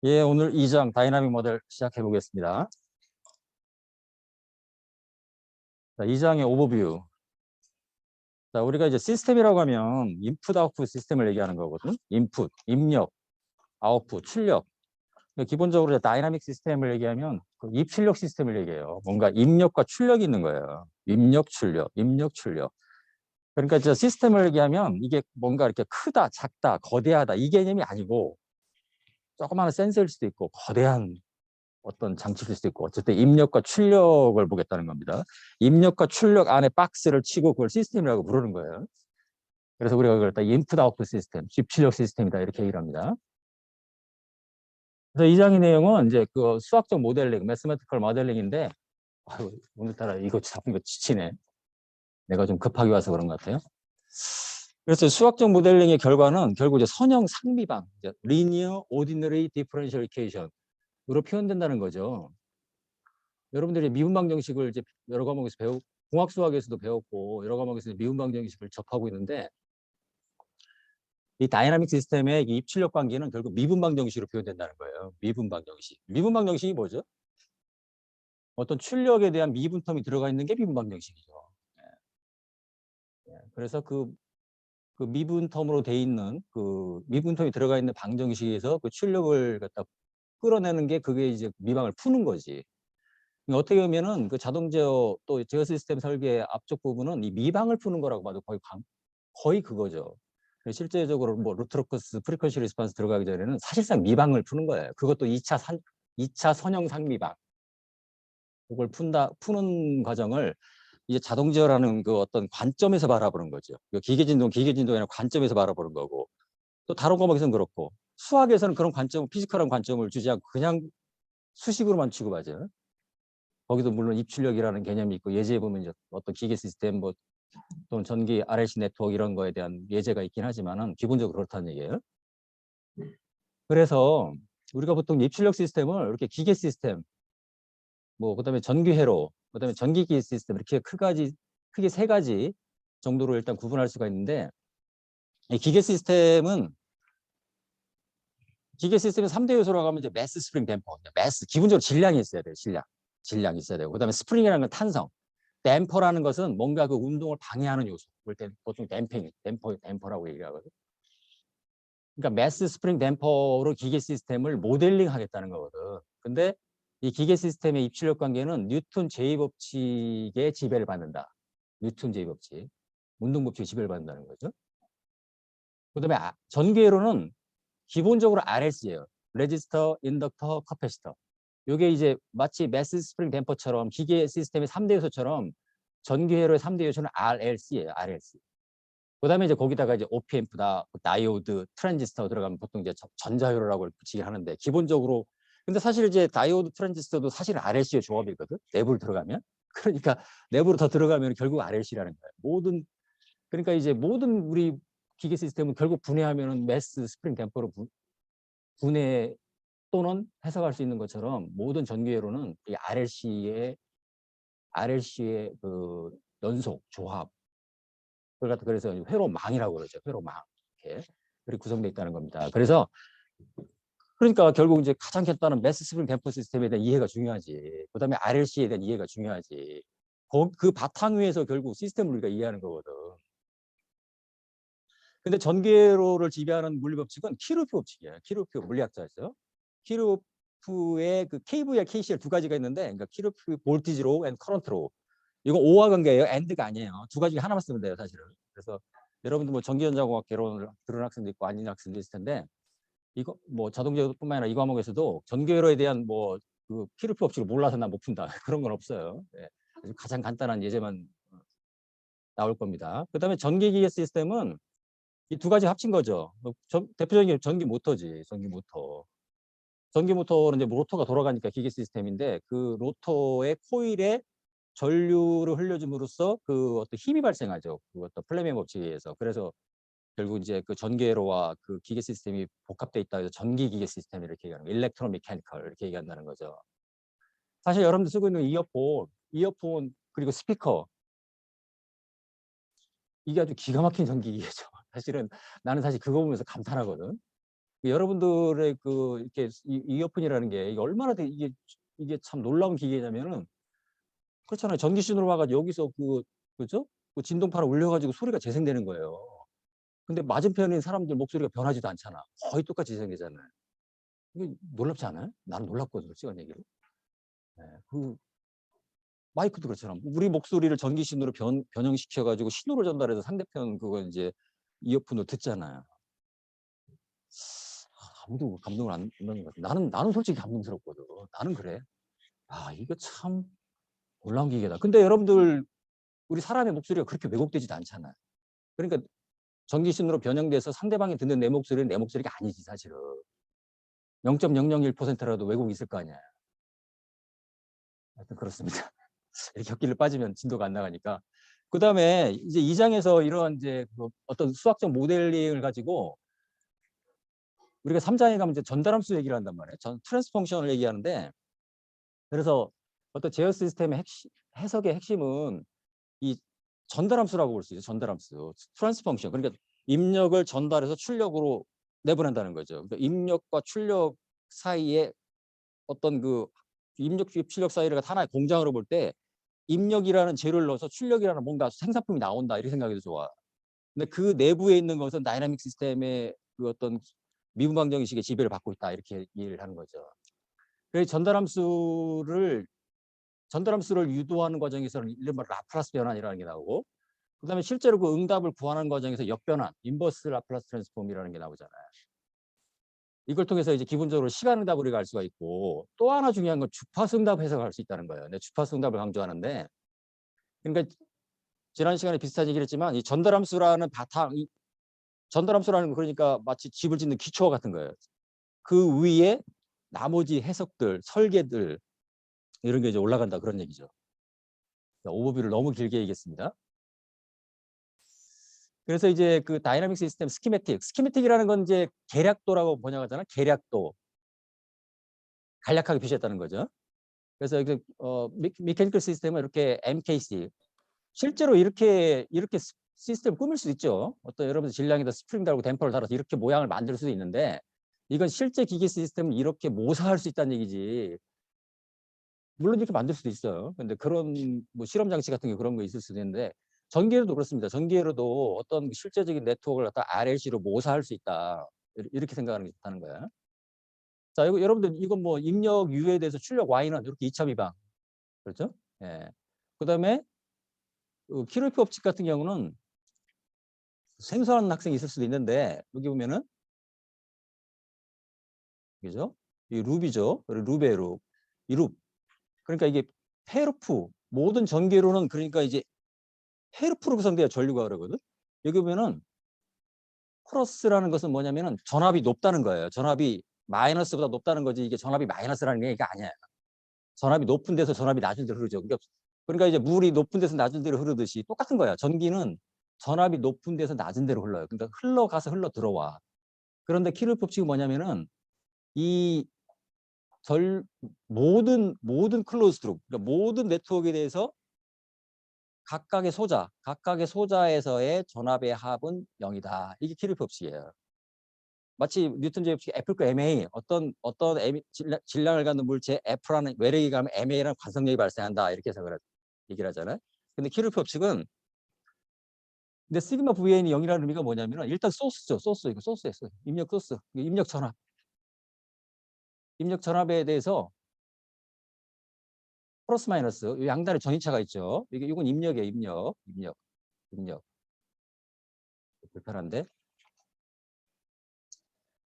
예, 오늘 2장 다이나믹 모델 시작해 보겠습니다. 자, 2장의 오버뷰. 자, 우리가 이제 시스템이라고 하면 인풋 아웃풋 시스템을 얘기하는 거거든. 인풋, 입력, 아웃풋, 출력. 그러니까 기본적으로 다이나믹 시스템을 얘기하면 그 입출력 시스템을 얘기해요. 뭔가 입력과 출력이 있는 거예요. 입력, 출력, 입력, 출력. 그러니까 저 시스템을 얘기하면 이게 뭔가 이렇게 크다, 작다, 거대하다 이 개념이 아니고 조그마한 센서일 수도 있고 거대한 어떤 장치일 수도 있고 어쨌든 입력과 출력을 보겠다는 겁니다. 입력과 출력 안에 박스를 치고 그걸 시스템이라고 부르는 거예요. 그래서 우리가 그걸 다 인풋 아웃풋 시스템, 입출력 시스템이다 이렇게 얘기를 합니다. 그래서 이 장의 내용은 이제 그 수학적 모델링, 매스매티컬 모델링인데 아유, 오늘따라 이거 잡은 거 지치네. 내가 좀 급하게 와서 그런 것 같아요. 그래서 수학적 모델링의 결과는 결국 이제 선형 상미방, linear ordinary differential equation으로 표현된다는 거죠. 여러분들이 미분방 정식을 이제 여러 과목에서 공학 수학에서도 배웠고 여러 과목에서 미분방 정식을 접하고 있는데 이 다이나믹 시스템의 이 입출력 관계는 결국 미분방 정식으로 표현된다는 거예요. 미분방 정식. 미분방 정식이 뭐죠? 어떤 출력에 대한 미분 텀이 들어가 있는 게 미분방 정식이죠. 그래서 그 미분 텀으로 돼 있는 그 미분 텀이 들어가 있는 방정식에서 그 출력을 갖다 끌어내는 게 그게 이제 미방을 푸는 거지. 어떻게 보면은 그 자동 제어 또 제어 시스템 설계 앞쪽 부분은 이 미방을 푸는 거라고 봐도 거의 그거죠. 실제적으로 뭐 루트로커스 프리퀀시 리스폰스 들어가기 전에는 사실상 미방을 푸는 거예요. 그것도 2차 선형 상미방. 그걸 푸는 과정을 이제 자동 제어라는 그 어떤 관점에서 바라보는 거죠. 기계진동이라는 관점에서 바라보는 거고. 또 다른 과목에서는 그렇고 수학에서는 그런 관점, 피지컬한 관점을 주지 않고 그냥 수식으로만 취급하죠. 거기도 물론 입출력이라는 개념이 있고 예제에 보면 이제 어떤 기계 시스템 뭐 또는 전기 RLC 네트워크 이런 거에 대한 예제가 있긴 하지만은 기본적으로 그렇다는 얘기예요. 그래서 우리가 보통 입출력 시스템을 이렇게 기계 시스템, 뭐 그다음에 전기 회로, 그다음에 전기기 시스템 이렇게 크게 세 가지 정도로 일단 구분할 수가 있는데 이 기계 시스템의 3대 요소라고 하면 이제 매스, 스프링, 댐퍼. 매스 기본적으로 질량이 있어야 돼요. 질량이 있어야 되고 그다음에 스프링이라는 건 탄성. 댐퍼라는 것은 뭔가 그 운동을 방해하는 요소. 그럴 때 보통 댐퍼라고 얘기하거든요. 그러니까 매스 스프링 댐퍼로 기계 시스템을 모델링 하겠다는 거거든. 근데 이 기계 시스템의 입출력 관계는 뉴턴 제2법칙의 지배를 받는다. 뉴턴 제2법칙. 운동법칙의 지배를 받는다는 거죠. 그다음에 전기회로는 기본적으로 RLC예요. 레지스터, 인덕터, 커패시터. 이게 이제 마치 매스 스프링 댐퍼처럼 기계 시스템의 3대 요소처럼 전기회로의 3대 요소는 RLC예요. RLC. 그다음에 이제 거기다가 이제 OPM프다, 다이오드, 트랜지스터 들어가면 보통 이제 전자회로라고 붙이긴 하는데 기본적으로 근데 사실 이제 다이오드, 트랜지스터도 사실 RLC의 조합이거든. 내부를 들어가면. 그러니까 내부로 더 들어가면 결국 RLC라는 거예요. 그러니까 이제 모든 우리 기계 시스템은 결국 분해하면은 매스 스프링 댐퍼로 분해 또는 해석할 수 있는 것처럼 모든 전기회로는 이 RLC의 그 연속 조합 그래서 회로망이라고 그러죠. 회로망 이렇게 구성되어 있다는 겁니다. 그러니까 결국 이제 가장 간단한 매스 스프링 댐퍼 시스템에 대한 이해가 중요하지. 그다음에 RLC에 대한 이해가 중요하지. 그 바탕 위에서 결국 시스템을 우리가 이해하는 거거든. 근데 전기회로를 지배하는 물리법칙은 키루프 법칙이에요. 키루프 물리학자였어요. 키루프의 그 KV와 KCL 두 가지가 있는데, 그러니까 키루프 볼티지 로우 앤 커런트 로우. 이거 오화 관계예요. 엔드가 아니에요. 두 가지 하나만 쓰면 돼요, 사실은. 그래서 여러분들 뭐 전기전자공학 개론을 들은 학생도 있고 아닌 학생도 있을 텐데, 이거 뭐 자동제어뿐만 아니라 이 과목에서도 전기회로에 대한 뭐 그 키루프 법칙을 몰라서 나 못 푼다 그런 건 없어요. 네. 가장 간단한 예제만 나올 겁니다. 그다음에 전기기계 시스템은 이 두 가지 합친 거죠. 대표적인 게 전기 모터지, 전기 모터. 전기 모터는 이제 로터가 돌아가니까 기계 시스템인데 그 로터의 코일에 전류를 흘려줌으로써 그 어떤 힘이 발생하죠. 그 어떤 플레메 법칙에 의해서. 그래서 결국 이제 그 전기회로와 그 기계 시스템이 복합돼 있다 해서 전기 기계 시스템 이렇게 얘기하는 거, 일렉트로 메카니컬 이렇게 얘기한다는 거죠. 사실 여러분들 쓰고 있는 이어폰 그리고 스피커 이게 아주 기가 막힌 전기 기계죠. 사실은 나는 사실 그거 보면서 감탄하거든. 여러분들의 그 이렇게 이어폰이라는 게 이게 얼마나 이게 참 놀라운 기계냐면은 그렇잖아요. 전기 신호로 와가지고 여기서 그죠? 그 진동파를 올려가지고 소리가 재생되는 거예요. 근데 맞은편에 사람들 목소리가 변하지도 않잖아. 거의 똑같이 재생되잖아요. 이게 놀랍지 않아요? 나는 놀랍거든, 솔직한 얘기로. 네, 마이크도 그렇잖아. 우리 목소리를 전기 신호로 변형시켜가지고 신호를 전달해서 상대편 그거 이제 이어폰으로 듣잖아요. 아무도 감동을 안 받는 것 같아. 나는 솔직히 감동스럽거든. 나는 그래. 이거 참 놀라운 기계다. 근데 여러분들 우리 사람의 목소리가 그렇게 왜곡되지도 않잖아요. 그러니까 전기신호로 변형돼서 상대방이 듣는 내 목소리는 내 목소리가 아니지 사실은. 0.001%라도 왜곡이 있을 거 아니야. 하여튼 그렇습니다. 이렇게 격기를 빠지면 진도가 안 나가니까. 그 다음에 이제 2장에서 이런 이제 어떤 수학적 모델링을 가지고 우리가 3장에 가면 이제 전달함수 얘기를 한단 말이에요. 트랜스 펑션을 얘기하는데, 그래서 어떤 제어 시스템의 해석의 핵심은 이 전달함수라고 볼 수 있어요. 전달함수. 트랜스 펑션. 그러니까 입력을 전달해서 출력으로 내보낸다는 거죠. 그러니까 입력과 출력 사이에 어떤 입력 출력 사이를 하나의 공장으로 볼 때 입력이라는 재료를 넣어서 출력이라는 뭔가 생산품이 나온다 이렇게 생각해도 좋아. 근데 그 내부에 있는 것은 다이나믹 시스템의 그 어떤 미분방정의식의 지배를 받고 있다 이렇게 이해를 하는 거죠. 그래서 전달함수를 유도하는 과정에서는 이른바 라플라스 변환이라는 게 나오고, 그다음에 실제로 그 응답을 구하는 과정에서 역변환, 인버스 라플라스 트랜스폼이라는 게 나오잖아요. 이걸 통해서 이제 기본적으로 시간 응답을 우리가 알 수가 있고, 또 하나 중요한 건 주파수 응답 해석할 수 있다는 거예요. 근데 주파수 응답을 강조하는데, 그러니까 지난 시간에 비슷한 얘기를 했지만 이 전달함수라는 전달함수라는 건 그러니까 마치 집을 짓는 기초 같은 거예요. 그 위에 나머지 해석들, 설계들 이런 게 이제 올라간다 그런 얘기죠. 오버뷰를 너무 길게 얘기했습니다. 그래서 이제 그 다이나믹 시스템 스키매틱이라는 건 이제 계략도라고 번역하잖아. 계략도. 간략하게 표시했다는 거죠. 그래서 이게 미케니컬 시스템은 이렇게 MKC. 실제로 이렇게 시스템 꾸밀 수 있죠. 어떤 여러분들 질량에다 스프링 달고 댐퍼를 달아서 이렇게 모양을 만들 수도 있는데, 이건 실제 기계 시스템을 이렇게 모사할 수 있다는 얘기지. 물론 이렇게 만들 수도 있어요. 근데 그런 뭐 실험 장치 같은 게 그런 거 있을 수도 있는데, 전기회로도 그렇습니다. 전기회로도 어떤 실제적인 네트워크를 갖다 RLC로 모사할 수 있다. 이렇게 생각하는 게 좋다는 거야. 자, 여러분들 이건 뭐 입력 U에 대해서 출력 Y는 이렇게 2차 미방. 그렇죠? 예. 그다음에 키로이프 법칙 같은 경우는 생소한 학생이 있을 수도 있는데, 여기 보면은 그죠? 이 룹이죠. 룹의 룹. 이 룹. 그러니까 이게 헤르프 모든 전개로는 그러니까 이제 헤르프로 구성돼야 전류가 그러거든. 여기 보면은 플러스라는 것은 뭐냐면은 전압이 높다는 거예요. 전압이 마이너스보다 높다는 거지, 이게 전압이 마이너스라는 얘기가 아니야. 전압이 높은 데서 전압이 낮은 데로 흐르죠. 그러니까 이제 물이 높은 데서 낮은 데로 흐르듯이 똑같은 거야. 전기는 전압이 높은 데서 낮은 데로 흘러요. 그러니까 흘러가서 흘러 들어와. 그런데 키르 법칙은 뭐냐면은 이 모든 클로즈 트룹, 그러니까 모든 네트워크에 대해서 각각의 소자에서의 전압의 합은 0이다. 이게 키르 법칙이에요. 마치 뉴턴 제법칙 F과 MA, 어떤 질량을 갖는 물체 F라는 외력이 가면 MA라는 관성력이 발생한다 이렇게 해서 얘기를 하잖아요. 근데 키르 법칙은 근데 시그마 VN이 0이라는 의미가 뭐냐면 일단 소스죠. 이거 소스예요. 입력 소스. 입력 전압에 대해서 플러스 마이너스 양단에 전이차가 있죠. 이건 입력이에요. 입력. 불편한데.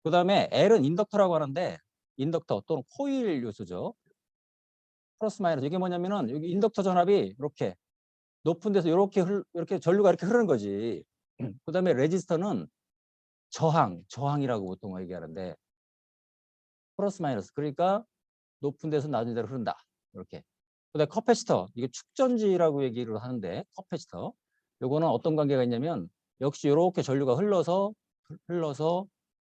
그다음에 L은 인덕터라고 하는데, 인덕터 또는 코일 요소죠. 플러스 마이너스. 이게 뭐냐면은 여기 인덕터 전압이 이렇게 높은 데서 이렇게 전류가 이렇게 흐르는 거지. 그다음에 레지스터는 저항이라고 보통 얘기하는데, 플러스 마이너스. 그러니까 높은 데서 낮은 데로 흐른다. 이렇게. 그다음에 커패시터. 이게 축전지라고 얘기를 하는데, 커패시터. 요거는 어떤 관계가 있냐면 역시 이렇게 전류가 흘러서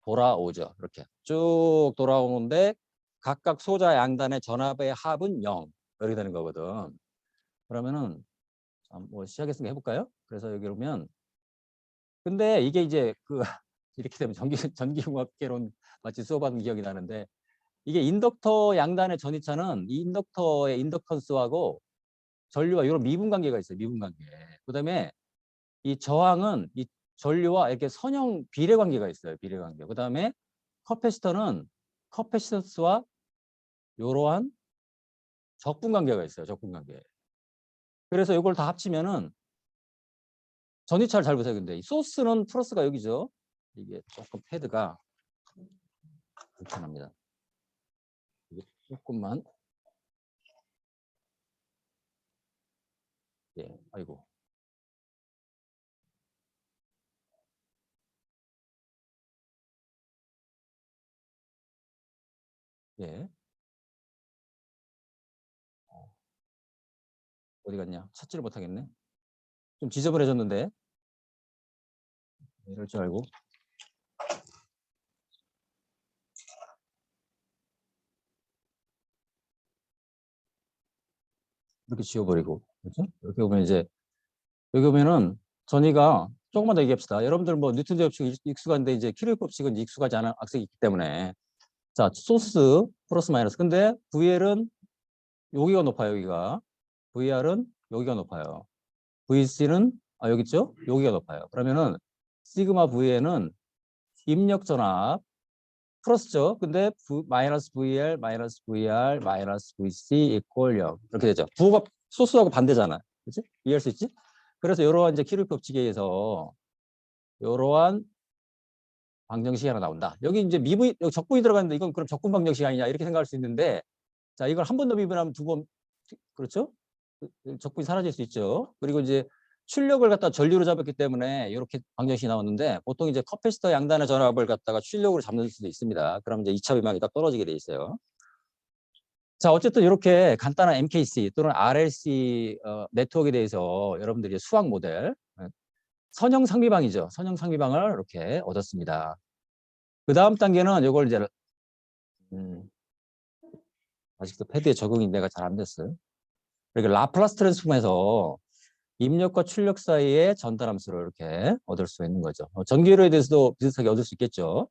돌아오죠. 이렇게 쭉 돌아오는데 각각 소자 양단의 전압의 합은 0. 이렇게 되는 거거든. 그러면은 뭐 시작했으니까 해볼까요? 그래서 여기 보면 근데 이게 이제 이렇게 되면 전기공학개론 마치 수업받은 기억이 나는데 이게 인덕터 양단의 전이차는 이 인덕터의 인덕턴스하고 전류와 이런 미분 관계가 있어요. 미분 관계. 그다음에 이 저항은 이 전류와 이렇게 선형 비례 관계가 있어요. 비례 관계. 그다음에 커패시터는 커패시턴스와 이러한 적분 관계가 있어요. 적분 관계. 그래서 이걸 다 합치면은 전이차를 잘 보세요. 근데 이 소스는 플러스가 여기죠. 이게 조금 패드가 불편합니다. 이게 조금만. 예, 아이고. 예. 어디 갔냐? 찾지를 못하겠네. 좀 지저분해졌는데. 이럴 줄 알고. 이렇게 지워버리고. 그렇죠? 이렇게 보면 이제, 여기 보면은 전이가 조금만 더 얘기합시다. 여러분들 뭐 뉴턴 제곱식 익숙한데 이제 키르 법칙은 익숙하지 않은 학생이 있기 때문에. 자, 소스 플러스 마이너스. 근데 VL은 여기가 높아요, 여기가. VR은 여기가 높아요. VC는 여기 있죠? 여기가 높아요. 그러면은 시그마 VN은 입력 전압 플러스죠. 근데 마이너스 VL 마이너스 VR 마이너스 VC 이퀄 0 이렇게 되죠. 부호가 소수하고 반대잖아. 그렇지? 이해할 수 있지? 그래서 이러한 이제 키르 법칙에 의해서 이러한 방정식이 하나 나온다. 여기 이제 미분 여기 적분이 들어갔는데 이건 그럼 적분 방정식 아니냐 이렇게 생각할 수 있는데 자, 이걸 한 번 더 미분하면 두 번 그렇죠? 적분이 사라질 수 있죠. 그리고 이제 출력을 갖다 전류로 잡았기 때문에 이렇게 방정식이 나왔는데 보통 이제 커패시터 양단의 전압을 갖다가 출력으로 잡는 수도 있습니다. 그럼 이제 2차 비망이 딱 떨어지게 돼 있어요. 자, 어쨌든 이렇게 간단한 MKC 또는 RLC 네트워크에 대해서 여러분들이 수학 모델 선형 상비방이죠. 선형 상비방을 이렇게 얻었습니다. 그 다음 단계는 이걸 이제 아직도 패드에 적응이 내가 잘 안 됐어요. 그러니까 라플라스 트랜스폼에서 입력과 출력 사이의 전달함수를 이렇게 얻을 수 있는 거죠. 전기회로에 대해서도 비슷하게 얻을 수 있겠죠.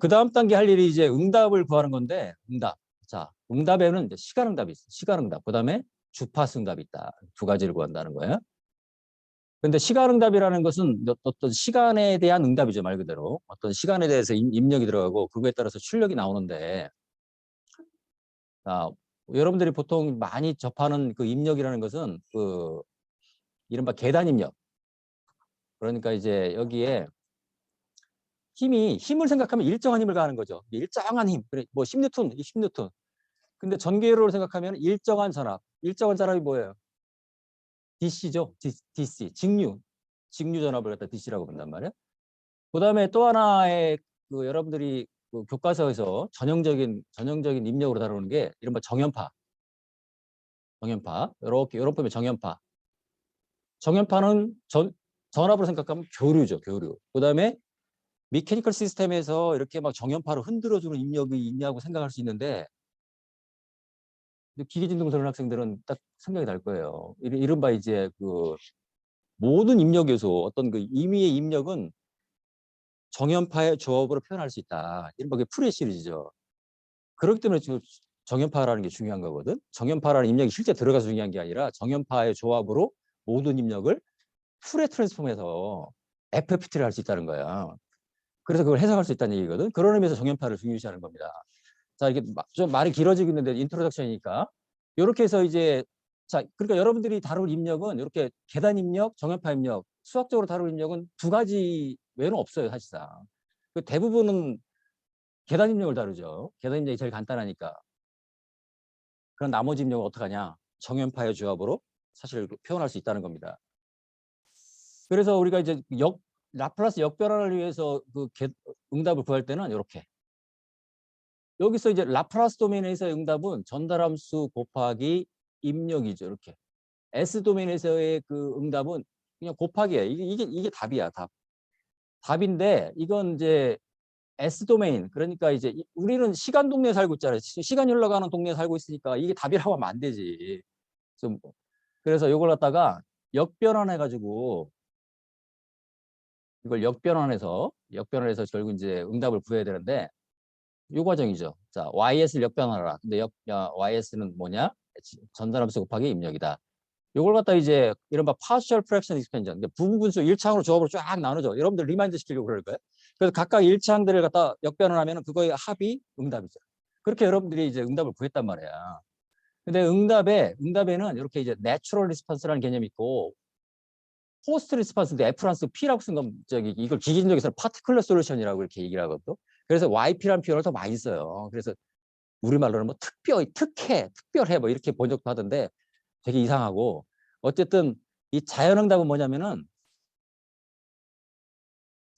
그 다음 단계 할 일이 이제 응답을 구하는 건데 응답. 자, 응답에는 이제 시간 응답이 있어요. 시간 응답. 그 다음에 주파수 응답이 있다. 두 가지를 구한다는 거예요. 근데 시간 응답이라는 것은 어떤 시간에 대한 응답이죠. 말 그대로. 어떤 시간에 대해서 입력이 들어가고 그거에 따라서 출력이 나오는데 자, 여러분들이 보통 많이 접하는 그 입력이라는 것은 그 이른바 계단 입력. 그러니까 이제 여기에 힘을 생각하면 일정한 힘을 가하는 거죠. 일정한 힘. 그래, 뭐 10뉴턴, 10뉴턴. 근데 전기회로를 생각하면 일정한 전압. 일정한 전압이 뭐예요? DC죠. DC. 직류 전압을 갖다 DC라고 본단 말이에요. 그다음에 또 하나의 그 여러분들이 그 교과서에서 전형적인 입력으로 다루는 게 이른바 정연파. 정연파. 이런 폼의 정연파. 정연파는 전압으로 생각하면 교류죠. 교류. 그다음에 미케니컬 시스템에서 이렇게 막 정연파를 흔들어주는 입력이 있냐고 생각할 수 있는데 기계진동 들은 학생들은 딱 생각이 날 거예요. 이른바 이제 그 모든 입력 요소 어떤 그 임의의 입력은 정연파의 조합으로 표현할 수 있다. 이른바 그게 프레 시리즈죠. 그렇기 때문에 정연파라는 게 중요한 거거든. 정연파라는 입력이 실제 들어가서 중요한 게 아니라 정연파의 조합으로 모든 입력을 풀에 트랜스폼해서 FFT를 할 수 있다는 거야. 그래서 그걸 해석할 수 있다는 얘기거든. 그런 의미에서 정연파를 중요시하는 겁니다. 자, 이게 좀 말이 길어지고 있는데 인트로덕션이니까 이렇게 해서 이제 자, 그러니까 여러분들이 다룰 입력은 이렇게 계단 입력, 정연파 입력, 수학적으로 다룰 입력은 두 가지 외에는 없어요, 사실상. 그 대부분은 계단 입력을 다루죠. 계단 입력이 제일 간단하니까. 그런 나머지 입력은 어떡하냐? 정연파의 조합으로 사실 표현할 수 있다는 겁니다. 그래서 우리가 이제 라플라스 역변환을 위해서 그 응답을 구할 때는 이렇게 여기서 이제 라플라스 도메인에서의 응답은 전달함수 곱하기 입력이죠. 이렇게 S 도메인에서의 그 응답은 그냥 곱하기예요. 이게 답이야. 답인데 이건 이제 S 도메인 그러니까 이제 우리는 시간 동네에 살고 있잖아요. 시간이 흘러가는 동네에 살고 있으니까 이게 답이라고 하면 안 되지. 좀 그래서 이걸 갖다가 역변환해 가지고 이걸 역변환해서 결국 이제 응답을 구해야 되는데 이 과정이죠. 자, YS를 역변환하라. 근데 YS는 뭐냐? 전달함수 곱하기 입력이다. 이걸 갖다 이제 이른바 partial fraction expansion, 부분분수 1차항으로 조합으로 쫙 나누죠. 여러분들 리마인드 시키려고 그럴 거예요. 그래서 각각 1차항들을 갖다 역변을 하면 그거의 합이 응답이죠. 그렇게 여러분들이 이제 응답을 구했단 말이야. 근데 응답에는 이렇게 이제 natural response라는 개념이 있고 포스트 리스폰스인데 F란스 P라고 쓴 건 이걸 기계적에서는 particular solution이라고 이렇게 얘기를 하거든. 그래서 YP라는 표현을 더 많이 써요. 그래서 우리말로는 뭐 특별해 뭐 이렇게 번역도 하던데 되게 이상하고 어쨌든 이 자연응답은 뭐냐면은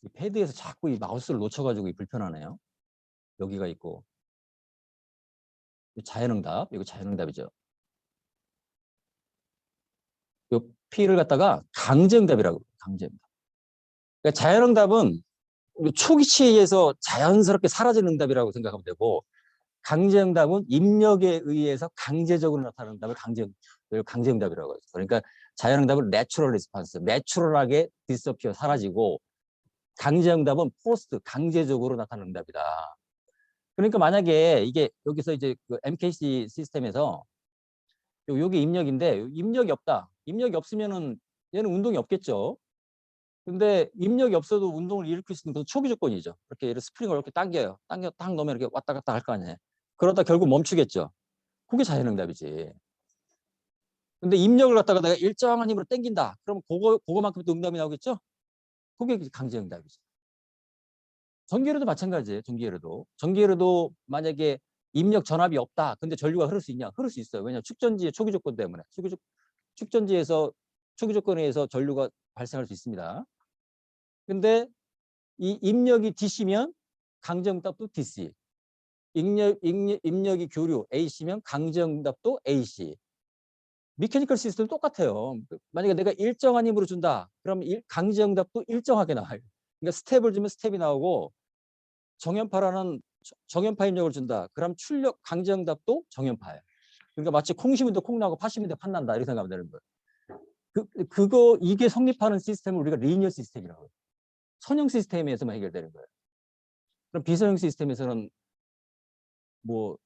이 패드에서 자꾸 이 마우스를 놓쳐가지고 불편하네요. 여기가 있고 자연응답 이거 자연응답이죠. 이 P를 갖다가 강제응답이라고 강제응답. 그러니까 자연응답은 초기치에 의해서 자연스럽게 사라지는 응답이라고 생각하면 되고 강제응답은 입력에 의해서 강제적으로 나타나는 응답을 강제응답이라고 하죠. 그러니까 자연응답은 내추럴 리스폰스, 내추럴하게 디스어피어 사라지고 강제응답은 포스트, 강제적으로 나타나는 응답이다. 그러니까 만약에 이게 여기서 이제 그 MKC 시스템에서 여기 입력인데 입력이 없다. 입력이 없으면은 얘는 운동이 없겠죠. 근데 입력이 없어도 운동을 일으킬 수 있는 건 초기 조건이죠. 이렇게 스프링을 이렇게 당겨요. 딱 넣으면 이렇게 왔다 갔다 할 거 아니에요. 그러다 결국 멈추겠죠. 그게 자연응답이지. 근데 입력을 갖다가 내가 일정한 힘으로 당긴다. 그럼 그거만큼 또 응답이 나오겠죠? 그게 강제응답이죠. 전기회로도 마찬가지예요. 전기회로도 만약에 입력 전압이 없다. 근데 전류가 흐를 수 있냐? 흐를 수 있어요. 왜냐하면 축전지의 초기 조건 때문에. 축전지에서 초기 조건에 의해서 전류가 발생할 수 있습니다. 근데 이 입력이 DC면 강제응답도 DC. 입력이 교류 AC면 강제응답도 AC. 미케니컬 시스템도 똑같아요. 만약에 내가 일정한 힘으로 준다. 그럼 강제응답도 일정하게 나와요. 그러니까 스텝을 주면 스텝이 나오고 정연파 입력을 준다. 그럼 출력 강제응답도 정연파예요. 그러니까 마치 콩 심은데 콩 나고 파 심은데 팥 난다. 이렇게 생각하면 되는 거예요. 이게 성립하는 시스템을 우리가 리니어 시스템이라고 해요. 선형 시스템에서만 해결되는 거예요. 그럼 비선형 시스템에서는 뭐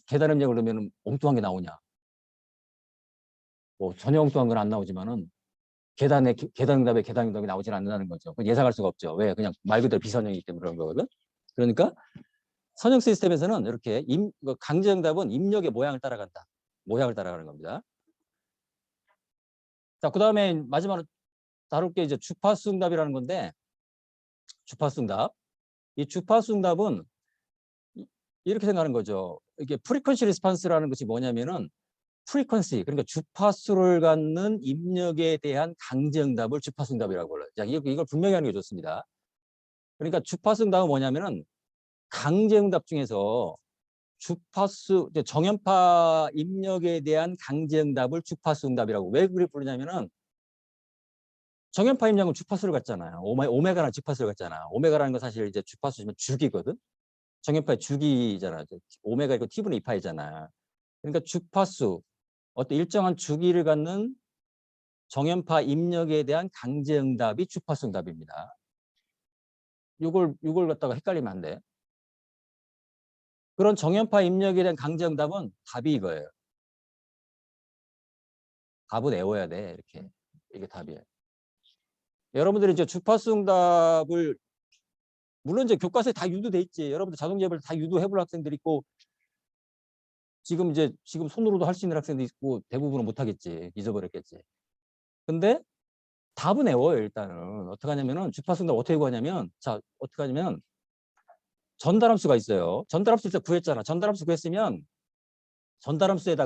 계단 입력을 넣으면 엉뚱한 게 나오냐? 뭐 전혀 엉뚱한 건 안 나오지만은 계단응답에 계단응답이 나오질 않는다는 거죠. 예상할 수가 없죠. 왜? 그냥 말 그대로 비선형이기 때문에 그런 거거든. 그러니까 선형 시스템에서는 이렇게 강제응답은 입력의 모양을 따라간다. 모양을 따라가는 겁니다. 자, 그 다음에 마지막으로 다룰 게 이제 주파수 응답이라는 건데, 주파수 응답. 이 주파수 응답은 이렇게 생각하는 거죠. 이게 프리퀀시 리스폰스라는 것이 뭐냐면은 프리퀀시, 그러니까 주파수를 갖는 입력에 대한 강제응답을 주파수 응답이라고 불러요. 자, 이걸 분명히 하는 게 좋습니다. 그러니까 주파수 응답은 뭐냐면은 강제응답 중에서 정연파 입력에 대한 강제응답을 주파수 응답이라고 왜 그렇게 부르냐면은 정연파 입력은 주파수를 갖잖아요. 오메가라는 주파수를 갖잖아. 오메가라는 건 사실 이제 주파수지만 주기거든. 정연파의 주기잖아. 오메가 이고 t분의 2파이잖아. 그러니까 주파수, 어떤 일정한 주기를 갖는 정연파 입력에 대한 강제응답이 주파수 응답입니다. 이걸 갖다가 헷갈리면 안 돼. 그런 정연파 입력에 대한 강제응답은 답이 이거예요. 답은 외워야 돼. 이렇게. 이게 답이에요. 여러분들이 이제 주파수 응답을 물론 이제 교과서에 다 유도돼 있지. 여러분들 자동예배를 다 유도해볼 학생들 있고 지금 손으로도 할 수 있는 학생도 있고 대부분은 못하겠지. 잊어버렸겠지. 근데 답은 외워요. 일단은 어떻게 하냐면은 주파수 응답 어떻게 구하냐면 어떻게 하냐면 전달함수가 있어요. 전달함수 구했잖아. 전달함수 구했으면 전달함수를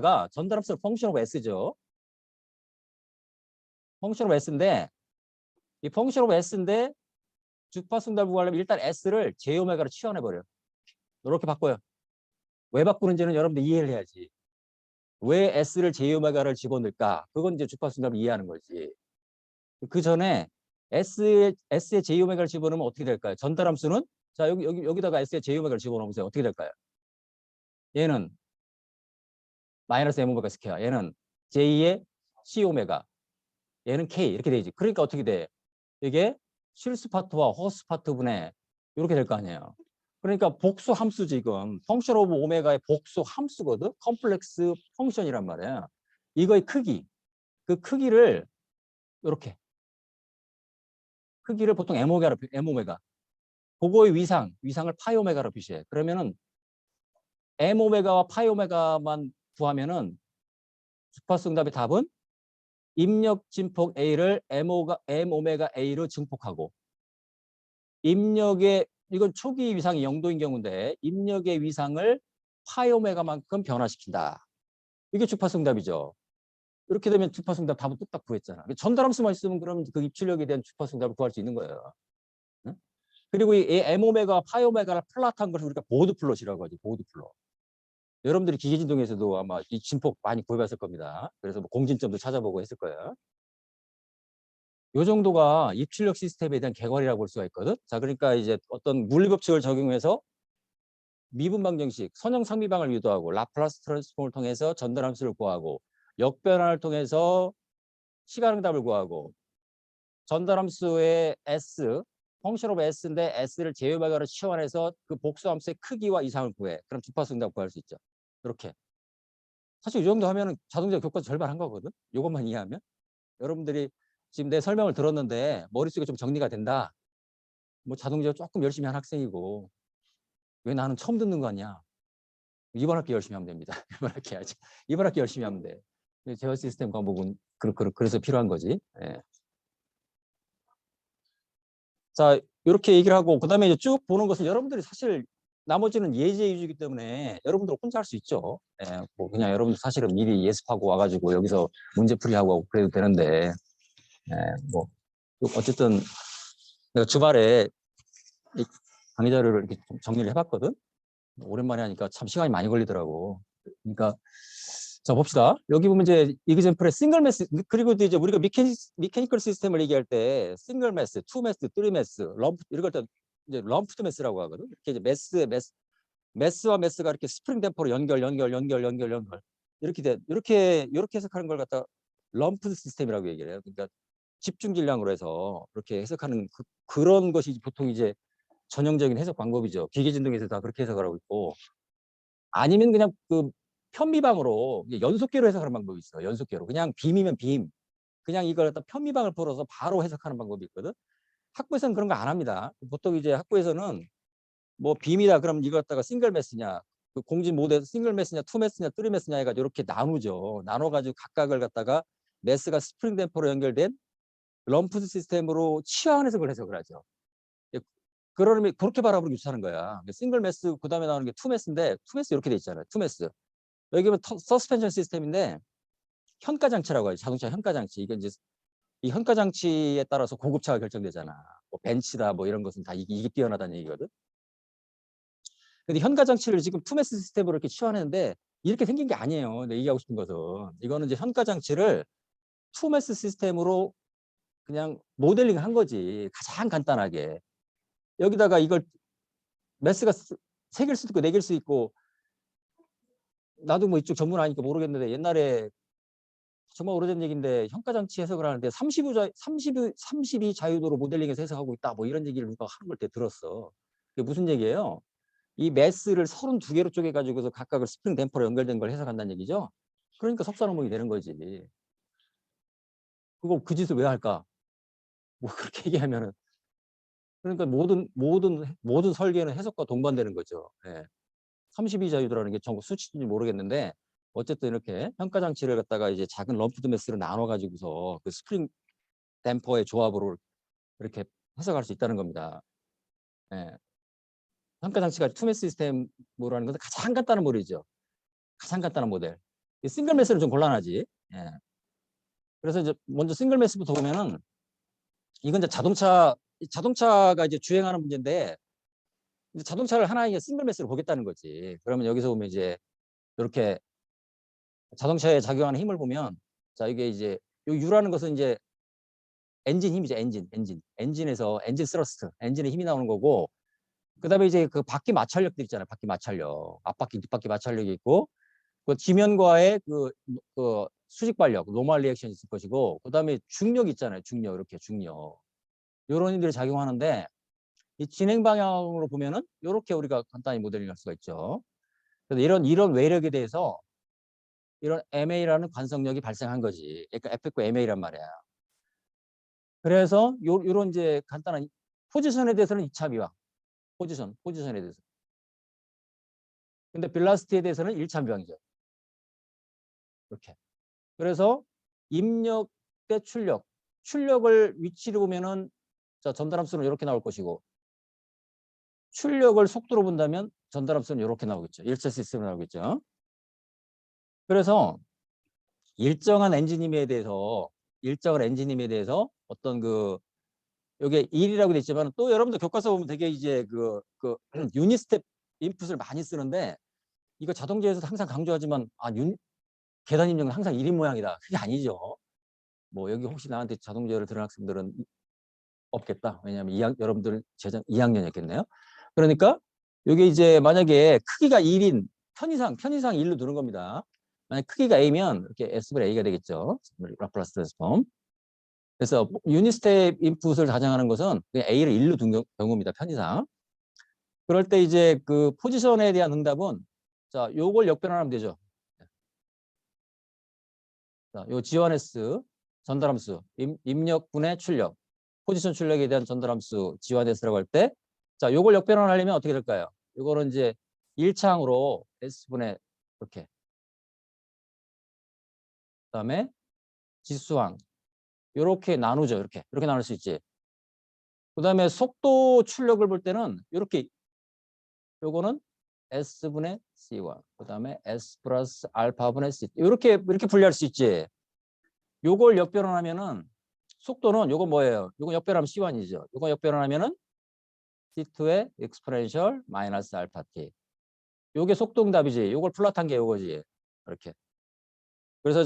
펑션 오브 S죠. 펑션 오브 S인데 이 펑션 오브 S인데 주파수 응답을 구하려면 일단 S를 J오메가로 치환해버려요. 이렇게 바꿔요. 왜 바꾸는지는 여러분들 이해를 해야지. 왜 S를 J오메가를 집어넣을까? 그건 이제 주파수 응답을 이해하는 거지. 그 전에 S에 J오메가를 집어넣으면 어떻게 될까요? 전달함수는 자 여기다가 S에 J오메가를 집어넣으세요. 어떻게 될까요? 얘는 마이너스 M오메가 스퀘어. 얘는 J의 C오메가. 얘는 K 이렇게 되지. 그러니까 어떻게 돼? 이게 실수 파트와 호스 파트 분의 이렇게 될 거 아니에요. 그러니까 복수 함수 지금 펑션 오브 오메가의 복수 함수거든. 컴플렉스 펑션이란 말이야. 이거의 크기. 그 크기를 이렇게 크기를 보통 M 오메가. 그거의 위상을 파이 오메가로 표시해. 그러면은 M 오메가와 파이 오메가만 구하면은 주파수 응답의 답은 입력 진폭 A를 M 오메가 A로 증폭하고 입력의 이건 초기 위상이 0도인 경우인데 입력의 위상을 파이 오메가만큼 변화시킨다. 이게 주파수 응답이죠. 이렇게 되면 주파수 응답 답은 뚝딱 구했잖아. 전달함수만 있으면 그럼 그 입출력에 대한 주파수 응답을 구할 수 있는 거예요. 응? 그리고 이 M 오메가, 파이 오메가를 플랫한 것을 우리가 보드 플롯이라고 하죠. 보드 플롯. 여러분들이 기계진동에서도 아마 이 진폭 많이 구해봤을 겁니다. 그래서 뭐 공진점도 찾아보고 했을 거예요. 요 정도가 입출력 시스템에 대한 개괄이라고 볼 수가 있거든. 자, 그러니까 이제 어떤 물리법칙을 적용해서 미분 방정식, 선형 상미방을 유도하고 라플라스 트랜스폼을 통해서 전달함수를 구하고 역변환을 통해서 시간응답을 구하고 전달함수의 S, 펑션 오브 S인데 S를 제곱하기로 치환해서 그 복수함수의 크기와 이상을 구해. 그럼 주파수 응답 구할 수 있죠. 이렇게. 사실 이 정도 하면은 자동차 교과서 절반 한 거거든. 이것만 이해하면. 여러분들이 지금 내 설명을 들었는데 머릿속에 좀 정리가 된다. 뭐 자동차 조금 열심히 한 학생이고 왜 나는 처음 듣는 거 아니야? 이번 학기 열심히 하면 됩니다. 이번 학기 해야지. 이번 학기 열심히 하면 돼. 제어 시스템 과목은 그래서 필요한 거지. 예. 자, 이렇게 얘기를 하고 그다음에 이제 쭉 보는 것은 여러분들이 사실 나머지는 예제 위주이기 때문에 여러분들 혼자 할 수 있죠. 예, 뭐 그냥 여러분들 사실은 미리 예습하고 와가지고 여기서 문제풀이하고 그래도 되는데 예, 뭐 어쨌든 내가 주말에 이 강의 자료를 이렇게 좀 정리를 해봤거든. 오랜만에 하니까 참 시간이 많이 걸리더라고. 그러니까 자 봅시다. 여기 보면 이제 이그젠플의 싱글 매스 그리고 이제 우리가 미케니컬 시스템을 얘기할 때 싱글 매스, 투 매스, 쓰리 매스, 럼프 이런 걸 이제 럼프드 매스라고 하거든. 이렇게 이제 매스와 매스가 이렇게 스프링 댐퍼로 연결 이렇게 해석하는 걸 갖다 럼프드 시스템이라고 얘기를 해요. 그러니까 집중 질량으로 해서 이렇게 해석하는 그런 것이 보통 이제 전형적인 해석 방법이죠. 기계진동에서 다 그렇게 해석을 하고 있고 아니면 그냥 그 편미방으로 연속계로 해석하는 방법이 있어요. 연속계로. 그냥 빔이면 빔. 그냥 이걸 갖다 편미방을 풀어서 바로 해석하는 방법이 있거든. 학부에서는 그런 거 안 합니다. 보통 이제 학부에서는 뭐 빔이다 그럼 이거 갖다가 싱글 매스냐 그 공진 모델 싱글 매스냐 투 매스냐 쓰리 매스냐 해가지고 이렇게 나누죠. 나눠가지고 각각을 갖다가 매스가 스프링 댐퍼로 연결된 럼프드 시스템으로 치환 해석을 해석을 하죠. 그러면 그렇게 바라보고 유추하는 거야. 싱글 매스 그다음에 나오는 게 투 매스인데 투 매스 이렇게 돼 있잖아요. 투 매스. 여기 보면 서스펜션 시스템인데 현가 장치라고 하죠. 자동차 현가 장치. 이게 이제 이 현가 장치에 따라서 고급차가 결정되잖아. 뭐 벤츠다 뭐 이런 것은 다 이게 뛰어나다는 얘기거든. 근데 현가 장치를 지금 투매스 시스템으로 이렇게 치환했는데 이렇게 생긴 게 아니에요. 내가 얘기하고 싶은 것은 이거는 이제 현가 장치를 투매스 시스템으로 그냥 모델링 한 거지. 가장 간단하게. 여기다가 이걸 매스가 3개일 수도 있고 4개일 수도 있고 나도 뭐 이쪽 전문 아니까 모르겠는데 옛날에 정말 오래된 얘기인데 현가장치 해석을 하는데 32 자유도로 모델링해서 해석하고 있다 뭐 이런 얘기를 누가 하는 걸 때 들었어. 그게 무슨 얘기예요? 이 매스를 32개로 쪼개가지고서 각각을 스프링 댐퍼로 연결된 걸 해석한다는 얘기죠. 그러니까 석사논문이 되는 거지. 그거 그 짓을 왜 할까? 뭐 그렇게 얘기하면은 그러니까 모든 설계는 해석과 동반되는 거죠. 예. 32 자유도라는 게 전부 수치인지 모르겠는데 어쨌든 이렇게 평가 장치를 갖다가 이제 작은 럼프드 매스로 나눠 가지고서 그 스프링 댐퍼의 조합으로 이렇게 해석할 수 있다는 겁니다. 예. 평가 장치가 투매스 시스템으로 하는 것은 가장 간단한 모델이죠. 가장 간단한 모델. 싱글 매스는 좀 곤란하지. 예. 그래서 이제 먼저 싱글 매스부터 보면은 이건 이제 자동차가 이제 주행하는 문제인데 이제 자동차를 하나의 싱글 매스로 보겠다는 거지. 그러면 여기서 보면 이제 이렇게 자동차에 작용하는 힘을 보면 자 이게 이제 요 U라는 것은 이제 엔진 힘이죠. 엔진에서 엔진 스러스트, 엔진의 힘이 나오는 거고 그다음에 이제 그 바퀴 마찰력들 있잖아요. 바퀴 마찰력, 앞바퀴, 뒷바퀴 마찰력이 있고 그 지면과의 그 수직 발력, 노멀 리액션이 있을 것이고 그다음에 중력 있잖아요. 중력 이렇게 중력. 이런 일들이 작용하는데 이 진행 방향으로 보면은 이렇게 우리가 간단히 모델링할 수가 있죠. 그래서 이런 외력에 대해서 이런 MA라는 관성력이 발생한 거지. 그러니까 F과 MA란 말이야. 그래서 요런 이제 간단한 포지션에 대해서는 2차 미화. 포지션에 대해서. 근데 빌라시티에 대해서는 1차 미화이죠. 이렇게. 그래서 입력 대 출력. 출력을 위치로 보면은 자, 전달함수는 이렇게 나올 것이고 출력을 속도로 본다면 전달함수는 이렇게 나오겠죠. 1차 시스템으로 나오겠죠. 그래서 일정한 엔지님에 대해서 어떤 그 여기에 1이라고 돼 있지만 또 여러분들 교과서 보면 되게 이제 그 유닛 스텝 인풋을 많이 쓰는데 이거 자동제에서 항상 강조하지만 계단 입력은 항상 1인 모양이다. 그게 아니죠. 뭐 여기 혹시 나한테 자동제어를 들은 학생들은 없겠다. 왜냐하면 여러분들 재정 2학년이었겠네요. 그러니까 여기 이제 만약에 크기가 1인 편의상 1로 두는 겁니다. 만약 크기가 A면 이렇게 S분의 A가 되겠죠. 라플라스 트랜스폼. 그래서 유닛 스텝 인풋을 가정하는 것은 그냥 A를 1로 둔 경우입니다. 편의상. 그럴 때 이제 그 포지션에 대한 응답은 자, 요걸 역변하면 되죠. 자, 요 G1S 전달함수 입력분의 출력 포지션 출력에 대한 전달함수 G1S라고 할 때 자, 요걸 역변환하려면 어떻게 될까요? 요거는 이제 1창으로 S분의 이렇게 그다음에 지수항 요렇게 나누죠. 이렇게 나눌 수 있지. 그다음에 속도 출력을 볼 때는 이렇게 요거는 S분의 C1 그다음에 S 플러스 알파분의 C 이렇게 분리할 수 있지. 요걸 역변환하면은 속도는 요거 뭐예요? 요거 역변하면 C1이죠. 요거 역변환하면은 C2의 exponential 마이너스 알파 t. 요게 속도응답이지. 요걸 플랫한 게 요거지. 이렇게. 그래서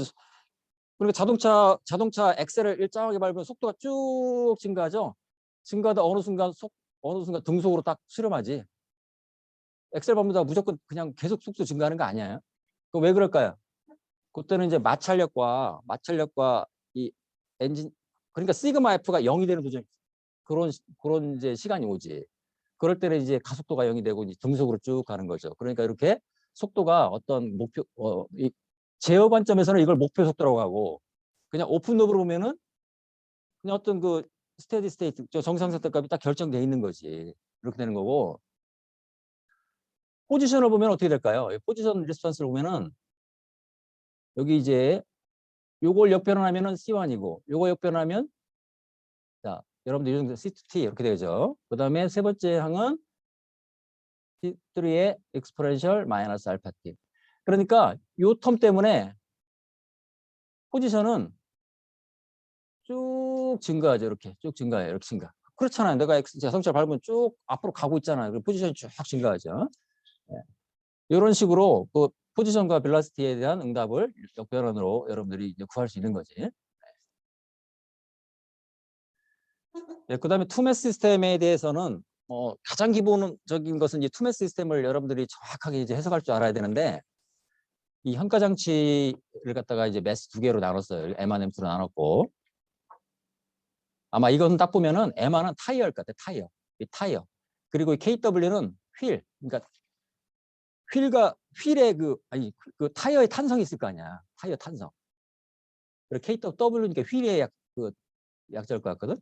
그러니까 자동차 엑셀을 일정하게 밟으면 속도가 쭉 증가하죠. 증가하다 어느 순간 등속으로 딱 수렴하지. 엑셀 밟는다고 무조건 그냥 계속 속도 증가하는 거 아니에요? 그 왜 그럴까요? 그때는 이제 마찰력과 이 엔진 그러니까 시그마 F가 0이 되는 도중 그런 이제 시간이 오지. 그럴 때는 이제 가속도가 0이 되고 이제 등속으로 쭉 가는 거죠. 그러니까 이렇게 속도가 어떤 목표 이 제어 관점에서는 이걸 목표 속도라고 하고 그냥 오픈 룹으로 보면은 그냥 어떤 그 스테디 스테이트 정상 상태값이 딱 결정돼 있는 거지. 이렇게 되는 거고 포지션을 보면 어떻게 될까요? 포지션 리스폰스를 보면은 여기 이제 요걸 역변환하면은 C1이고 요거 역변하면 자 여러분들 이 정도 C2T 이렇게 되죠. 그다음에 세 번째 항은 C3의 exponential 마이너스 알파 T. 그러니까 요 텀 때문에 포지션은 쭉 증가하죠. 이렇게 쭉 증가해요. 이렇게 증가. 그렇잖아요. 내가 자동차 밟으면 쭉 앞으로 가고 있잖아요. 그럼 포지션이 쭉 증가하죠. 네. 이런 식으로 그 포지션과 벨라시티에 대한 응답을 역변환으로 여러분들이 이제 구할 수 있는 거지. 네, 그다음에 투매스 시스템에 대해서는 가장 기본적인 것은 이제 투매스 시스템을 여러분들이 정확하게 이제 해석할 줄 알아야 되는데 이 현가 장치를 갖다가 이제 매스 두 개로 나눴어요. M1, M2로 나눴고 아마 이건 딱 보면은 M1은 타이어일 것 같아. 타이어. 이 타이어. 그리고 이 KW는 휠. 그러니까 휠의 그 타이어의 탄성이 있을 거 아니야. 타이어 탄성. 그리고 KW니까 휠의 약자일 것 같거든.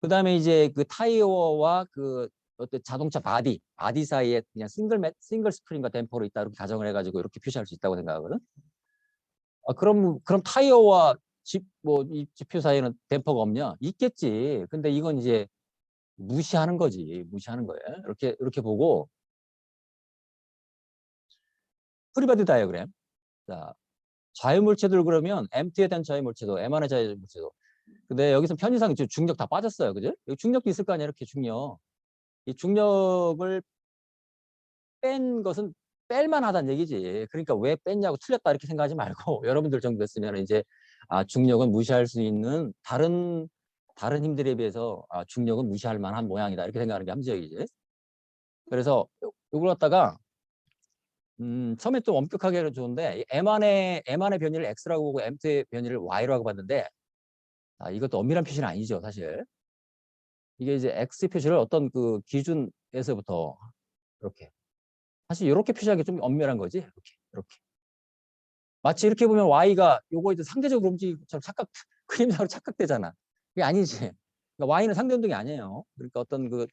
그다음에 이제 그 타이어와 그 어떤 자동차 바디 사이에 그냥 싱글 스프링과 댐퍼로 있다 이렇게 가정을 해가지고 이렇게 표시할 수 있다고 생각하거든. 그럼 타이어와 이 지표 사이에는 댐퍼가 없냐? 있겠지. 근데 이건 이제 무시하는 거지. 무시하는 거예요. 이렇게 보고 프리바디 다이어그램. 자, 자유물체들 그러면 M2에 대한 자유물체도, M1의 자유물체도. 근데 여기서 편의상 중력 다 빠졌어요. 그죠? 여기 중력도 있을 거 아니야. 이렇게 중력. 이 중력을 뺀 것은 뺄만 하다는 얘기지. 그러니까 왜 뺐냐고 틀렸다 이렇게 생각하지 말고 여러분들 정도 됐으면 이제 중력은 무시할 수 있는 다른 힘들에 비해서 중력은 무시할 만한 모양이다 이렇게 생각하는 게 함정이지. 그래서 이걸 갖다가 처음에 좀 엄격하게 해도 좋은데 M1의 변이를 X라고 보고 M2의 변이를 Y라고 봤는데 이것도 엄밀한 표시는 아니죠 사실. 이게 이제 X 표시를 어떤 그 기준에서부터 이렇게. 사실 이렇게 표시하는 게 좀 엄밀한 거지. 이렇게. 마치 이렇게 보면 Y가 요거에 상대적으로 움직이는 것처럼 그림상으로 착각되잖아. 그게 아니지. 그러니까 Y는 상대 운동이 아니에요. 그러니까 어떤 그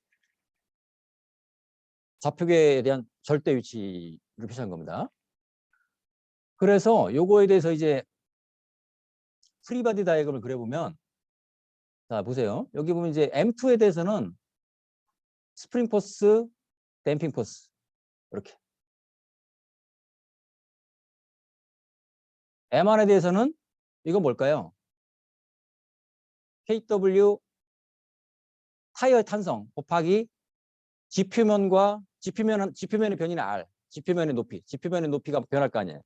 좌표계에 대한 절대 위치를 표시한 겁니다. 그래서 요거에 대해서 이제 프리바디 다이어그램을 그려보면, 자 보세요. 여기 보면 이제 M2에 대해서는 스프링 포스, 댐핑 포스 이렇게. M1에 대해서는 이건 뭘까요? KW 타이어의 탄성 곱하기 지표면의 변이는 R, 지표면의 높이, 지표면의 높이가 변할 거 아니에요.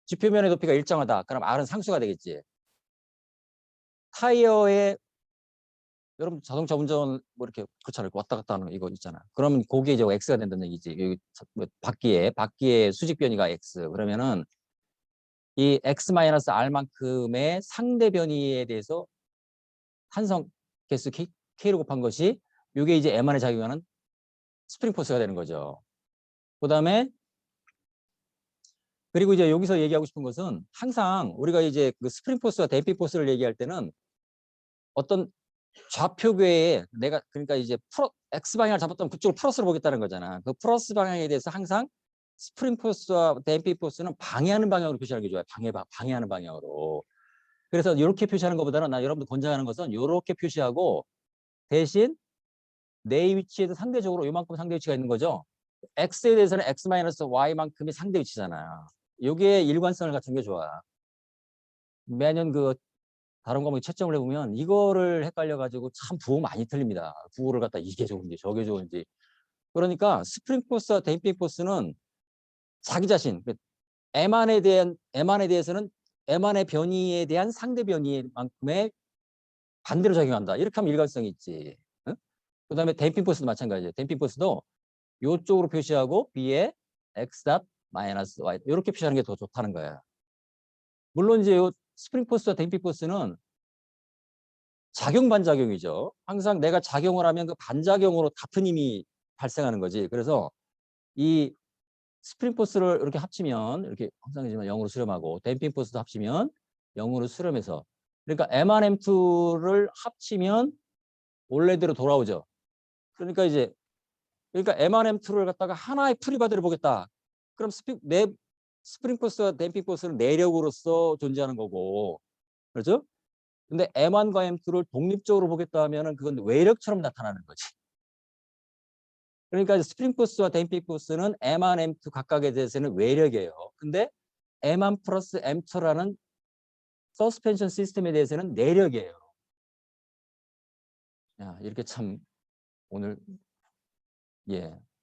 지표면의 높이가 일정하다. 그럼 R은 상수가 되겠지. 타이어의 여러분 자동차 운전 뭐 이렇게 그렇잖아요. 왔다 갔다 하는 이거 있잖아. 그러면 그게 이제 X가 된다는 얘기지. 여기 바퀴의 수직 변이가 X. 그러면은 이 X-R만큼의 상대 변이에 대해서 탄성 개수 K로 곱한 것이 이게 이제 M 안에 작용하는 스프링 포스가 되는 거죠. 그다음에 그리고 이제 여기서 얘기하고 싶은 것은 항상 우리가 이제 그 스프링 포스와 댐핑 포스를 얘기할 때는 어떤 좌표궤에 내가 그러니까 이제 X 방향을 잡았다면 그쪽을 플러스로 보겠다는 거잖아. 그 플러스 방향에 대해서 항상 스프링 포스와 댐핑 포스는 방해하는 방향으로 표시하는 게 좋아요. 방해하는 방향으로. 그래서 이렇게 표시하는 것보다는 나 여러분들 권장하는 것은 이렇게 표시하고 대신 내 위치에도 상대적으로 이만큼 상대 위치가 있는 거죠. X에 대해서는 X-Y만큼이 상대 위치잖아요. 이게 일관성을 갖춘 게 좋아. 매년 그 다른 과목에 채점을 해보면 이거를 헷갈려가지고 참 부호 많이 틀립니다. 부호를 갖다 이게 좋은지 저게 좋은지. 그러니까 스프링 포스와 댐핑 포스는 자기 자신, M안에 대해서는 M안의 변이에 대한 상대 변이만큼의 반대로 작용한다. 이렇게 하면 일관성이 있지. 응? 그다음에 댐핑 포스도 마찬가지예요. 댐핑 포스도 이쪽으로 표시하고 B에 X 닷 마이너스 Y 이렇게 표시하는 게 더 좋다는 거야. 물론 이제 요 스프링 포스와 댐핑 포스는 작용 반작용이죠. 항상 내가 작용을 하면 그 반작용으로 같은 힘이 발생하는 거지. 그래서 이 스프링 포스를 이렇게 합치면 이렇게 항상이지만 0으로 수렴하고 댐핑 포스도 합치면 0으로 수렴해서 그러니까 M1, M2를 합치면 원래대로 돌아오죠. 그러니까 이제 M1, M2를 갖다가 하나의 프리바디를 보겠다. 그럼 스프링 포스와 댐핑 포스는 내력으로서 존재하는 거고. 그렇죠? 근데 M1과 M2를 독립적으로 보겠다 하면은 그건 외력처럼 나타나는 거지. 그러니까 스프링 포스와 댐핑 포스는 M1, M2 각각에 대해서는 외력이에요. 근데 M1 플러스 M2라는 서스펜션 시스템에 대해서는 내력이에요. 야, 이렇게 참 오늘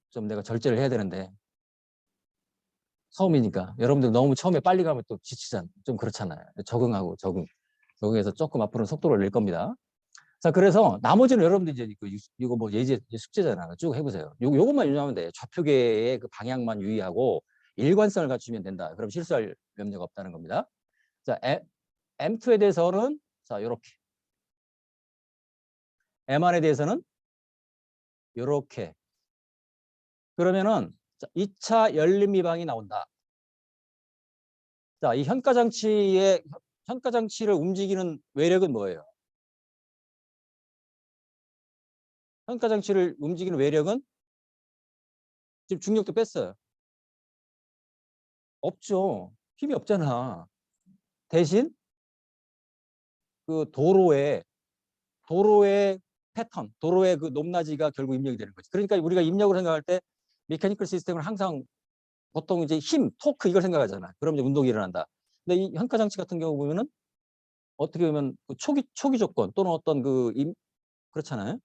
좀 내가 절제를 해야 되는데 처음이니까 여러분들 너무 처음에 빨리 가면 또 지치잖아. 좀 그렇잖아요. 적응해서 조금 앞으로는 속도를 낼 겁니다. 자, 그래서 나머지는 여러분들 이제 이거 뭐 예제 숙제잖아. 쭉 해보세요. 요것만 유념하면 돼. 좌표계의 그 방향만 유의하고 일관성을 갖추면 된다. 그럼 실수할 염려가 없다는 겁니다. 자, M2에 대해서는 자, 요렇게. M1에 대해서는 요렇게. 그러면은 자, 2차 열림 미방이 나온다. 자, 이 현가장치를 움직이는 외력은 뭐예요? 현가장치를 움직이는 외력은 지금 중력도 뺐어요. 없죠. 힘이 없잖아. 대신 그 도로의 패턴, 도로의 그 높낮이가 결국 입력이 되는 거지. 그러니까 우리가 입력을 생각할 때 메커니컬 시스템을 항상 보통 이제 힘, 토크 이걸 생각하잖아. 그럼 이제 운동이 일어난다. 근데 이 현가장치 같은 경우 보면은 어떻게 보면 그 초기 조건 또는 어떤 그렇잖아요.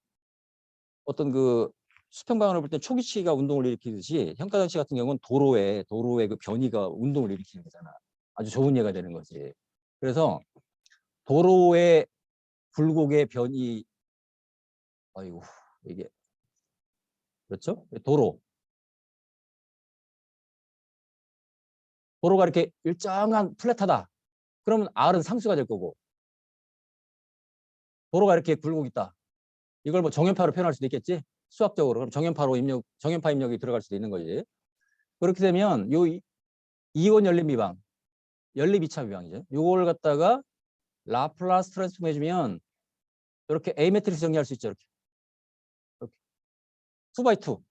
어떤 그 수평방향을 볼 때 초기치가 운동을 일으키듯이 현가장치 같은 경우는 도로의 그 변이가 운동을 일으키는 거잖아. 아주 좋은 예가 되는 거지. 그래서 도로의 굴곡의 변이, 아이고 이게 그렇죠? 도로가 이렇게 일정한 플랫하다. 그러면 R은 상수가 될 거고 도로가 이렇게 굴곡 있다. 이걸 뭐 정연파로 표현할 수도 있겠지. 수학적으로 그럼 정연파 입력이 들어갈 수도 있는 거지. 그렇게 되면 요 이온 연립 미방, 연립 2차 미방이죠. 요걸 갖다가 라플라스 트랜스폼 해주면 이렇게 A 매트릭스 정리할 수 있죠. 이렇게 2x2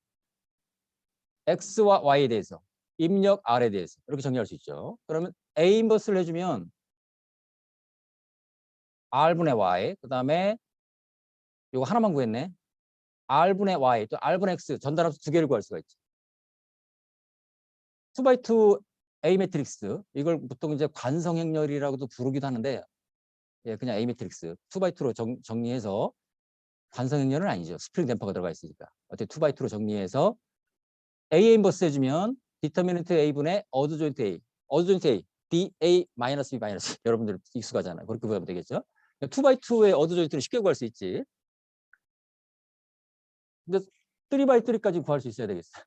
X와 Y에 대해서 입력 R에 대해서 이렇게 정리할 수 있죠. 그러면 A 인버스를 해주면 R분의 Y, 그 다음에 이거 하나만 구했네. R분의 Y, 또 R분의 X 전달함수 두 개를 구할 수가 있죠. 2x2 A 매트릭스, 이걸 보통 이제 관성행렬이라고도 부르기도 하는데, 예, 그냥 A 매트릭스 2x2로 정리해서, 관성행렬은 아니죠. 스프링 댐퍼가 들어가 있으니까. 어떻게 2x2로 정리해서 A 인버스 해주면 디터미넌트 A분의 어드 조인트 A, 어드 조인트 A, BA 마이너스 B 마이너스. 여러분들 익숙하잖아요. 그렇게 보면 되겠죠. 2x2의 어드 조인트를 쉽게 구할 수 있지. 근데 3x3까지 구할 수 있어야 되겠어.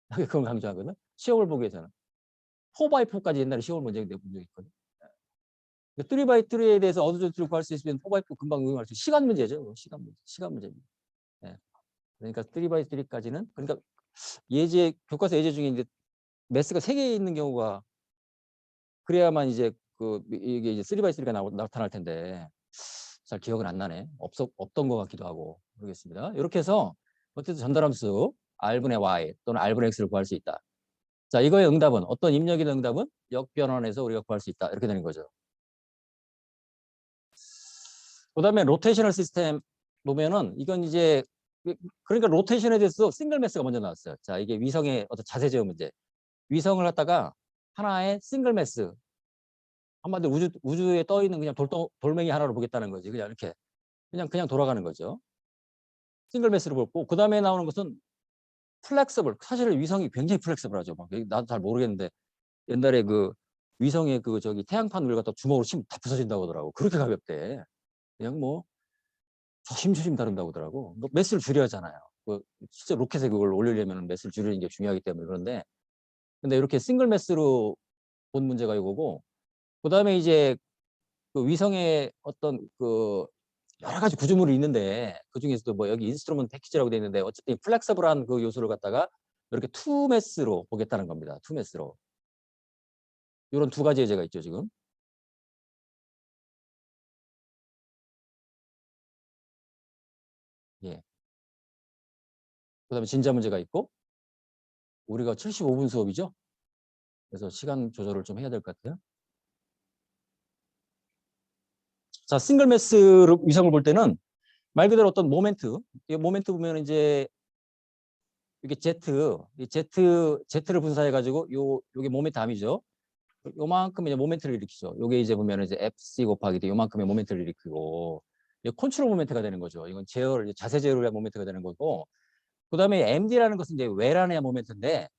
그건 강조하거든. 시험을 보기 위해서는 4x4까지 옛날에 시험을 본 적이 있거든. 3x3에 대해서 어드 조인트를 구할 수 있으면 4x4 금방 응용할 수 있어. 시간 문제죠. 시간 문제입니다. 네. 그러니까 3x3까지는, 그러니까 교과서 예제 중에 이제 매스가 3개 있는 경우가, 그래야만 이제 이게 이제 3x3가 나타날 텐데 잘 기억은 안 나네. 없던 것 같기도 하고. 모르겠습니다. 이렇게 해서 어쨌든 전달함수 R분의 Y 또는 R분의 X를 구할 수 있다. 자, 이거의 응답은, 어떤 입력이든 응답은 역변환해서 우리가 구할 수 있다. 이렇게 되는 거죠. 그 다음에 로테이셔널 시스템 보면은 이건 이제, 그러니까 로테이션에 대해서 싱글 매스가 먼저 나왔어요. 자, 이게 위성의 어떤 자세 제어 문제. 위성을 갖다가 하나의 싱글 매스, 한마디로 우주에 떠 있는 그냥 돌멩이 하나로 보겠다는 거지. 그냥 이렇게 그냥 돌아가는 거죠. 싱글 매스로 보고, 그 다음에 나오는 것은 플렉서블. 사실 위성이 굉장히 플렉서블하죠. 나도 잘 모르겠는데 옛날에 위성의 태양판을 갖다 주먹으로 치면 다 부서진다고 하더라고. 그렇게 가볍대. 그냥 뭐 조심조심 다룬다고 하더라고. 매스를 줄여야 하잖아요. 실제 로켓에 그걸 올리려면 매스를 줄이는 게 중요하기 때문에. 그런데 근데 이렇게 싱글 매스로 본 문제가 이거고, 그 다음에 이제 위성의 어떤 여러 가지 구조물이 있는데, 그 중에서도 뭐 여기 인스트루먼트 패키지라고 돼 있는데, 어쨌든 플렉서블한 그 요소를 갖다가 이렇게 투 매스로 보겠다는 겁니다. 투 매스로. 이런 두 가지 예제가 있죠, 지금. 예. 그다음에 진자 문제가 있고, 우리가 75분 수업이죠. 그래서 시간 조절을 좀 해야 될 것 같아요. 자, 싱글 매스로 위성을 볼 때는 말 그대로 어떤 모멘트, 이 모멘트 보면 이제 이게 Z를 분사해가지고 요게 모멘트 암이죠. 요만큼 이제 모멘트를 일으키죠. 요게 이제 보면 이제 FC 곱하기 요만큼의 모멘트를 일으키고, 이게 컨트롤 모멘트가 되는 거죠. 이건 자세 제어를 위한 모멘트가 되는 거고, 그 다음에 MD라는 것은 이제 외란의 모멘트인데,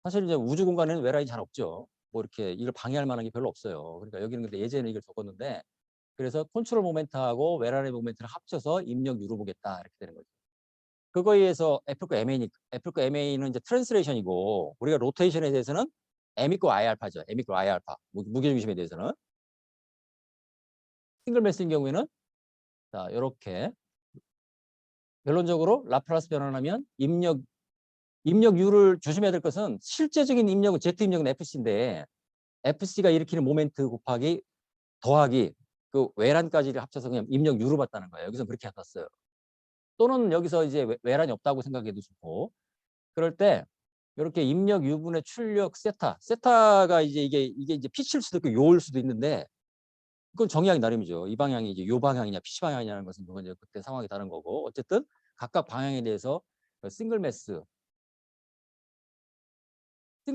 사실 이제 우주 공간에는 외란이 잘 없죠. 뭐 이렇게 이걸 방해할 만한 게 별로 없어요. 그러니까 여기는 근데 예전에 이걸 적었는데, 그래서 컨트롤 모멘트하고 외란의 모멘트를 합쳐서 입력 유로 보겠다 이렇게 되는 거죠. 그거에 의해서 F과 MA는 이제 트랜스레이션이고, 우리가 로테이션에 대해서는 M 있고 I 알파죠. M 있고 I 알파. 무게중심에 대해서는. 싱글 매스인 경우에는 자, 이렇게 결론적으로 라플라스 변환하면 입력유를 조심해야 될 것은, 실제적인 입력은 Z 입력은 FC인데 FC가 일으키는 모멘트 곱하기 더하기 외란까지를 합쳐서 그냥 입력유로 봤다는 거예요. 여기서 그렇게 봤어요. 또는 여기서 이제 외란이 없다고 생각해도 좋고, 그럴 때 이렇게 입력 유분의 출력 세타가 이게 이제 피치일 수도 있고 요일 수도 있는데, 그건 정의하기 나름이죠. 이 방향이 이제 요 방향이냐 피치 방향이냐는 것은 그건 이제 그때 상황이 다른 거고, 어쨌든 각각 방향에 대해서 싱글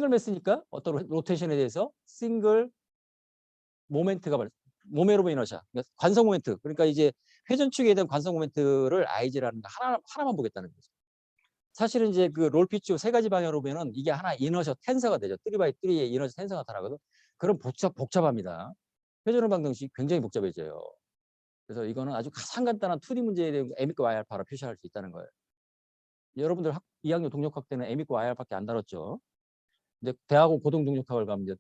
매스니까 어떤 로테이션에 대해서 싱글 모메로브 이너샤, 그러니까 관성 모멘트, 그러니까 이제 회전축에 대한 관성 모멘트를 IG라는 거 하나만 보겠다는 거죠. 사실은 이제 롤피치 세 가지 방향으로 보면은 이게 하나 이너셔 텐서가 되죠. 3x3의 이너셔 텐서가 나타나거든. 그럼 복잡합니다. 회전의 방정식 굉장히 복잡해져요. 그래서 이거는 아주 가장 간단한 2D 문제에 대한 M과 YR파로 표시할 수 있다는 거예요. 여러분들 2학년 동력학 때는 M과 YR밖에 안 다뤘죠. 이제 대학원 고등 동력학을 가면 이제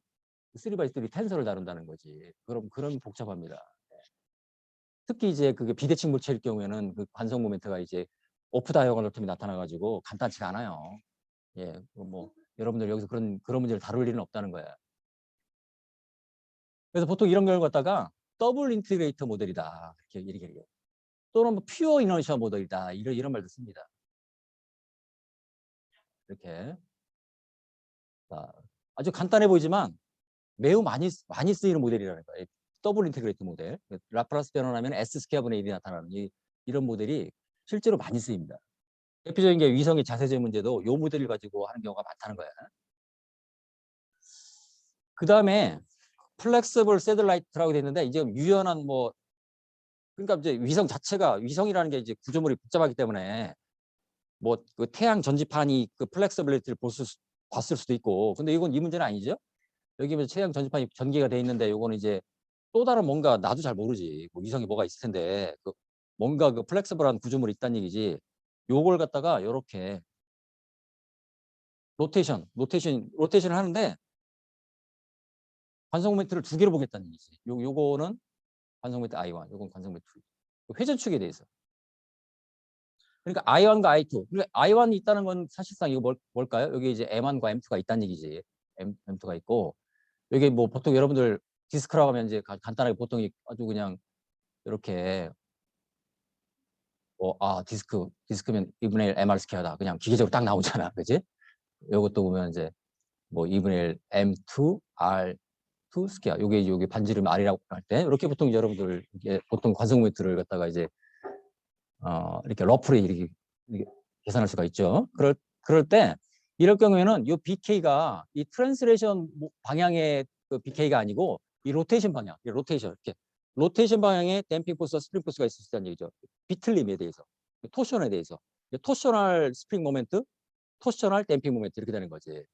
3x3 텐서를 다룬다는 거지. 그럼 복잡합니다. 특히 이제 그게 비대칭 물체일 경우에는 그 관성 모멘트가 이제 오프 다이어고널 텀이 나타나가지고 간단치가 않아요. 예, 뭐 여러분들 여기서 그런 문제를 다룰 일은 없다는 거예요. 그래서 보통 이런 걸 갖다가 더블 인티그레이터 모델이다 이렇게 얘기해요. 또는 뭐 퓨어 이너시아 모델이다 이런 말도 씁니다. 이렇게 아주 간단해 보이지만 매우 많이 쓰이는 모델이라는 거예요. 더블 인테그레이트 모델. 라플라스 변환하면 S 스퀘어분의 1이 나타나는 이런 모델이 실제로 많이 쓰입니다. 대표적인 게 위성의 자세제 문제도 이 모델을 가지고 하는 경우가 많다는 거예요. 그 다음에 플렉서블 새들라이트라고 되어 있는데 이제 유연한 뭐 그러니까 이제 위성 자체가 위성이라는 게 이제 구조물이 복잡하기 때문에 뭐 그 태양 전지판이 그 플렉서빌리티를 봤을 수도 있고 근데 이건 이 문제는 아니죠. 여기 보면 태양 전지판이 전개가 돼 있는데 요거는 이제 또 다른 뭔가 나도 잘 모르지 뭐 위성이 뭐가 있을 텐데 그 뭔가 그 플렉서블한 구조물이 있다는 얘기지. 요걸 갖다가 요렇게 로테이션을 하는데 관성 모멘트를 두 개로 보겠다는 얘기지. 요거는 관성 모멘트 I1, 요건 관성 모멘트 2. 회전축에 대해서. 그러니까 I1과 I2. 그러니까 I1이 있다는 건 사실상 이거 뭘까요? 여기 이제 M1과 M2가 있다는 얘기지. M2가 있고 여기 뭐 보통 여러분들 디스크라고 하면 이제 간단하게 보통 아주 그냥 이렇게 디스크면 2분의 1 MR 스퀘어다. 그냥 기계적으로 딱 나오잖아. 그지? 요것도 보면 이제 뭐 2분의 1 M2 R2 스퀘어. 요게 반지름 R이라고 할 때 이렇게 보통 여러분들 이게 보통 관성 모멘트를 갖다가 이제 이렇게 러프리 이렇게 계산할 수가 있죠. 그럴 때 이럴 경우에는 이 BK가 이 트랜스레이션 방향의 그 BK가 아니고 이 로테이션 방향, 이렇게 로테이션 방향의 댐핑 포스와 스프링 포스가 있을 수 있다는 얘기죠. 비틀림에 대해서, 토션에 대해서, 토셔널 스프링 모멘트, 토셔널 댐핑 모멘트 이렇게 되는 거지.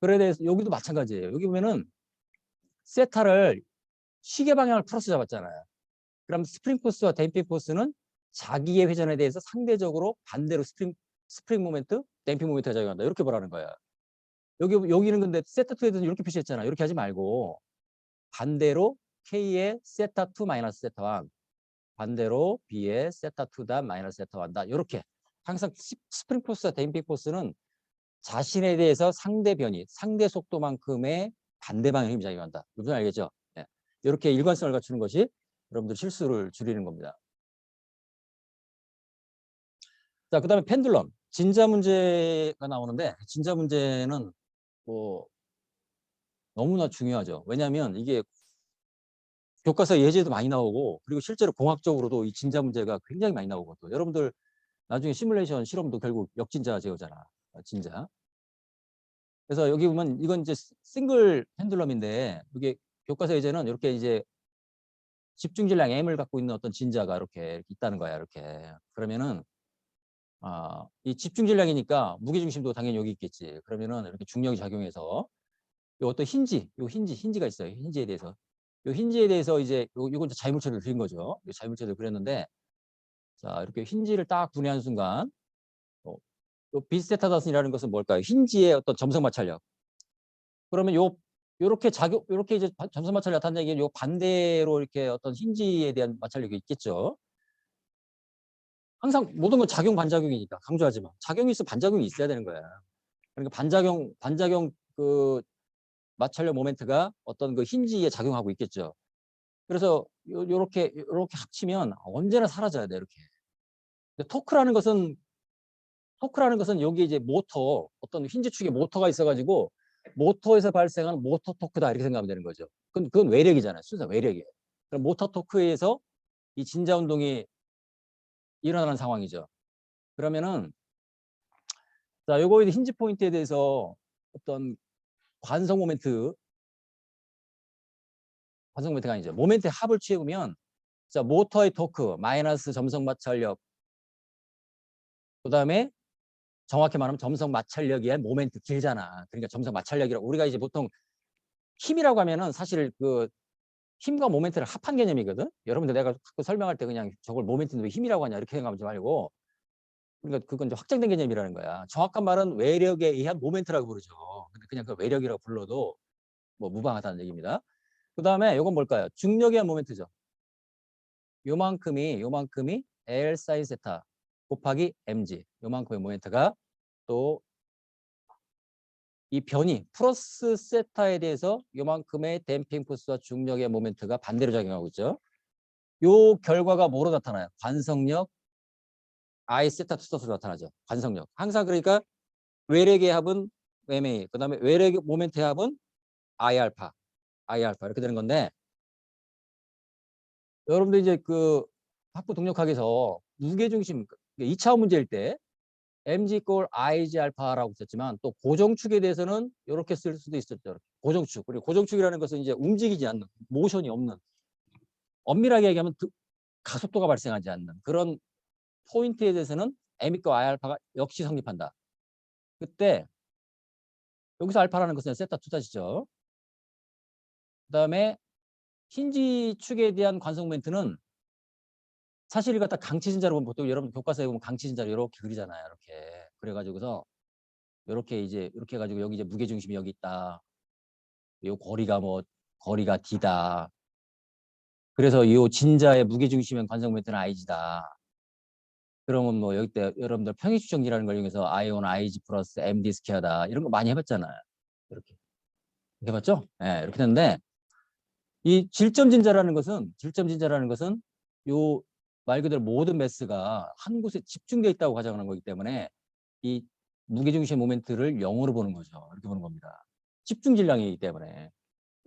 그래 대해서 여기도 마찬가지예요. 여기 보면은 세타를 시계 방향을 플러스 잡았잖아요. 그럼 스프링 포스와 댐핑 포스는 자기의 회전에 대해서 상대적으로 반대로 스프링 모멘트, 댐핑 모멘트가 작용한다. 이렇게 보라는 거야. 여기는 근데 세타2에서는 이렇게 표시했잖아. 이렇게 하지 말고 반대로 K의 세타2 마이너스 세타1 반대로 B의 세타2 마이너스 세타1다. 이렇게 항상 스프링 포스와 댐핑 포스는 자신에 대해서 상대 변이, 상대 속도만큼의 반대 방향 힘이 작용한다. 무슨 알겠죠? 네. 이렇게 일관성을 갖추는 것이 여러분들 실수를 줄이는 겁니다. 자, 그 다음에 펜듈럼. 진자 문제가 나오는데 진자 문제는 뭐 너무나 중요하죠. 왜냐하면 이게 교과서 예제도 많이 나오고 그리고 실제로 공학적으로도 이 진자 문제가 굉장히 많이 나오거든요. 여러분들 나중에 시뮬레이션 실험도 결국 역진자 제어잖아. 진자. 그래서 여기 보면 이건 이제 싱글 펜듈럼인데 이게 교과서 예제는 이렇게 이제 집중 질량 M을 갖고 있는 어떤 진자가 이렇게 있다는 거야. 이렇게. 그러면은 이 집중 질량이니까 무게 중심도 당연히 여기 있겠지. 그러면은 이렇게 중력이 작용해서 요 어떤 힌지가 있어요. 힌지에 대해서. 요 힌지에 대해서 이제 요건 자유물체를 그린 거죠. 자유물체를 그렸는데 자, 이렇게 힌지를 딱 분해한 순간 요 비스테타다슨이라는 것은 뭘까요? 힌지의 어떤 점성 마찰력. 그러면 요렇게 이제 점성 마찰력 나타나는 게 요 반대로 이렇게 어떤 힌지에 대한 마찰력이 있겠죠. 항상 모든 건 작용 반작용이니까 강조하지만 작용이 있어 반작용이 있어야 되는 거야. 그러니까 반작용 그 마찰력 모멘트가 어떤 그 힌지에 작용하고 있겠죠. 그래서 요렇게 합치면 언제나 사라져야 돼 이렇게. 토크라는 것은 여기 이제 모터 어떤 힌지 축에 모터가 있어가지고 모터에서 발생하는 모터 토크다 이렇게 생각하면 되는 거죠. 그건 외력이잖아요. 순서 외력이에요. 그럼 모터 토크에서 이 진자 운동이 일어나는 상황이죠. 그러면은 자, 요거 이제 힌지 포인트에 대해서 어떤 관성 모멘트가 아니죠. 모멘트의 합을 채우면 자, 모터의 토크 마이너스 점성 마찰력 그다음에 정확히 말하면 점성 마찰력이 모멘트 길잖아. 그러니까 점성 마찰력이라고 우리가 이제 보통 힘이라고 하면은 사실 그 힘과 모멘트를 합한 개념이거든. 여러분들 내가 설명할 때 그냥 저걸 모멘트인데 왜 힘이라고 하냐 이렇게 생각하지 말고 그러니까 그건 이제 확장된 개념이라는 거야. 정확한 말은 외력에 의한 모멘트라고 부르죠. 근데 그냥 그 외력이라고 불러도 뭐 무방하다는 얘기입니다. 그 다음에 이건 뭘까요? 중력에 의한 모멘트죠. 요만큼이 L 사인 세타 곱하기 mg. 요만큼의 모멘트가 또 이 변이 플러스 세타에 대해서 요만큼의 댐핑 포스와 중력의 모멘트가 반대로 작용하고 있죠. 요 결과가 뭐로 나타나요? 관성력 I 세타 투스로 나타나죠. 관성력. 항상 그러니까 외력의 합은 MA, 그다음에 외력의 모멘트의 합은 I 알파 이렇게 되는 건데, 여러분들 이제 그 학부 동력학에서 무게중심 2차원 문제일 때 mg 꼴 IG 알파라고 썼지만 또 고정축에 대해서는 이렇게 쓸 수도 있었죠. 고정축. 그리고 고정축이라는 것은 이제 움직이지 않는, 모션이 없는, 엄밀하게 얘기하면 가속도가 발생하지 않는 그런 포인트에 대해서는 m 꼴 I 알파가 역시 성립한다. 그때 여기서 알파라는 것은 세타 투자시죠. 그다음에 힌지 축에 대한 관성 모멘트는 사실 이거 다 강치진자로 보면 보통 여러분 교과서에 보면 강치진자로 이렇게 그리잖아요. 이렇게 그래가지고서 이렇게 이제 이렇게 해가지고 여기 이제 무게 중심이 여기 있다. 요 거리가 D다. 그래서 이 진자의 무게 중심의 관성 모멘트는 IG다. 그러면 뭐 여기 때 여러분들 평행 추정기라는 걸 이용해서 I1 IG 플러스 MD 스퀘어다. 이런 거 많이 해봤잖아요. 이렇게 해봤죠? 네, 이렇게 됐는데 이 질점진자라는 것은 요 말 그대로 모든 매스가 한 곳에 집중되어 있다고 가정하는 거기 때문에 이 무게중심 모멘트를 0으로 보는 거죠. 이렇게 보는 겁니다. 집중 질량이기 때문에.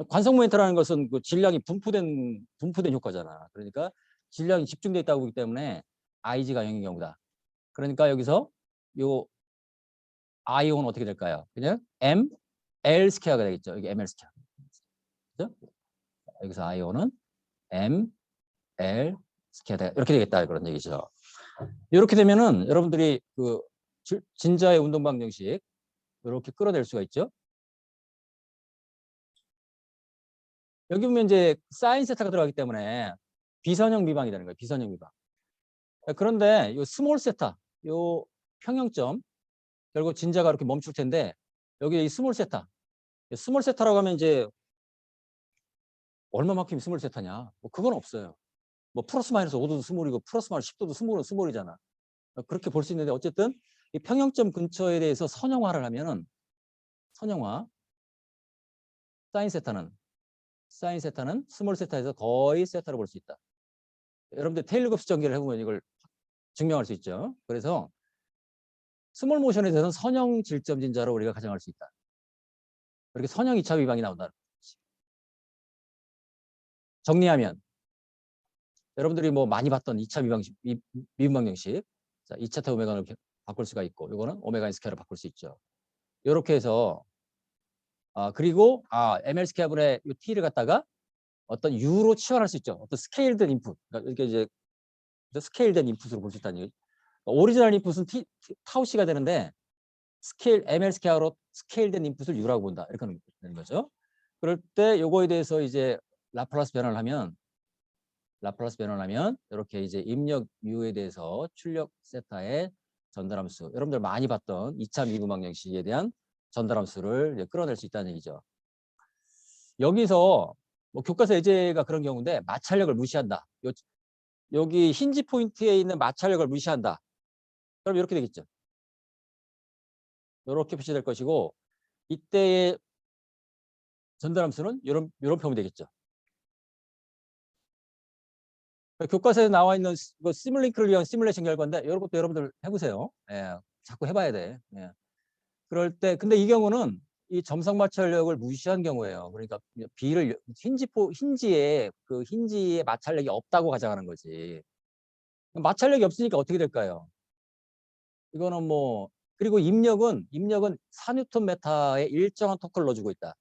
관성 모멘트라는 것은 그 질량이 분포된 효과잖아. 그러니까 질량이 집중되어 있다고 보기 때문에 IG가 0인 경우다. 그러니까 여기서 요 I1은 어떻게 될까요? 그냥 M, L 스퀘어가 되겠죠. 여기 ML 스퀘어. 그죠? 여기서 I1은 M, L 스퀘어 이렇게 되겠다. 그런 얘기죠. 이렇게 되면은 여러분들이 그 진자의 운동 방정식 이렇게 끌어낼 수가 있죠. 여기 보면 이제 사인 세타가 들어가기 때문에 비선형 미방이 되는 거예요. 비선형 미방. 그런데 요 스몰 세타, 요 평형점 결국 진자가 이렇게 멈출 텐데 여기 이 스몰 세타라고 하면 이제 얼마만큼 스몰 세타냐? 뭐 그건 없어요. 뭐 플러스 마이너스 5도도 스몰이고 플러스 마이너스 10도도 스몰은 스몰이잖아. 그렇게 볼 수 있는데 어쨌든 이 평형점 근처에 대해서 선형화를 하면은 사인 세타는 스몰 세타에서 거의 세타로 볼 수 있다. 여러분들 테일러-곱스 전개를 해보면 이걸 증명할 수 있죠. 그래서 스몰 모션에 대해서는 선형 질점 진자로 우리가 가정할 수 있다. 그렇게 선형 2차 비방이 나온다. 정리하면 여러분들이 뭐 많이 봤던 2차 미분 방정식. 자, 2차 타 오메가를 바꿀 수가 있고 이거는 오메가 스퀘어로 바꿀 수 있죠. 이렇게 해서 그리고 ML 스퀘어분의 이 T를 갖다가 어떤 U로 치환할 수 있죠. 어떤 스케일된 인풋. 그러니까 이렇게 이제 스케일된 인풋으로 볼 수 있다는 얘기. 오리지널 인풋은 타우 C가 되는데 ML 스퀘어로 스케일된 인풋을 U라고 본다. 이렇게 되는 거죠. 그럴 때 요거에 대해서 이제 라플라스 변환을 하면 이렇게 이제 입력 U에 대해서 출력 세타의 전달함수. 여러분들 많이 봤던 2차 미분 방정식에 대한 전달함수를 끌어낼 수 있다는 얘기죠. 여기서 뭐 교과서 예제가 그런 경우인데 마찰력을 무시한다. 여기 힌지 포인트에 있는 마찰력을 무시한다. 그럼 이렇게 되겠죠. 이렇게 표시될 것이고 이때의 전달함수는 이런 표현이 되겠죠. 교과서에 나와 있는 시뮬링크를 위한 시뮬레이션 결과인데 이런 것도 여러분들 해보세요. 예, 자꾸 해봐야 돼. 예. 그럴 때 근데 이 경우는 이 점성 마찰력을 무시한 경우예요. 그러니까 힌지의 마찰력이 없다고 가정하는 거지. 마찰력이 없으니까 어떻게 될까요? 이거는 뭐 그리고 입력은 4뉴턴 메타의 일정한 토크를 넣어주고 있다.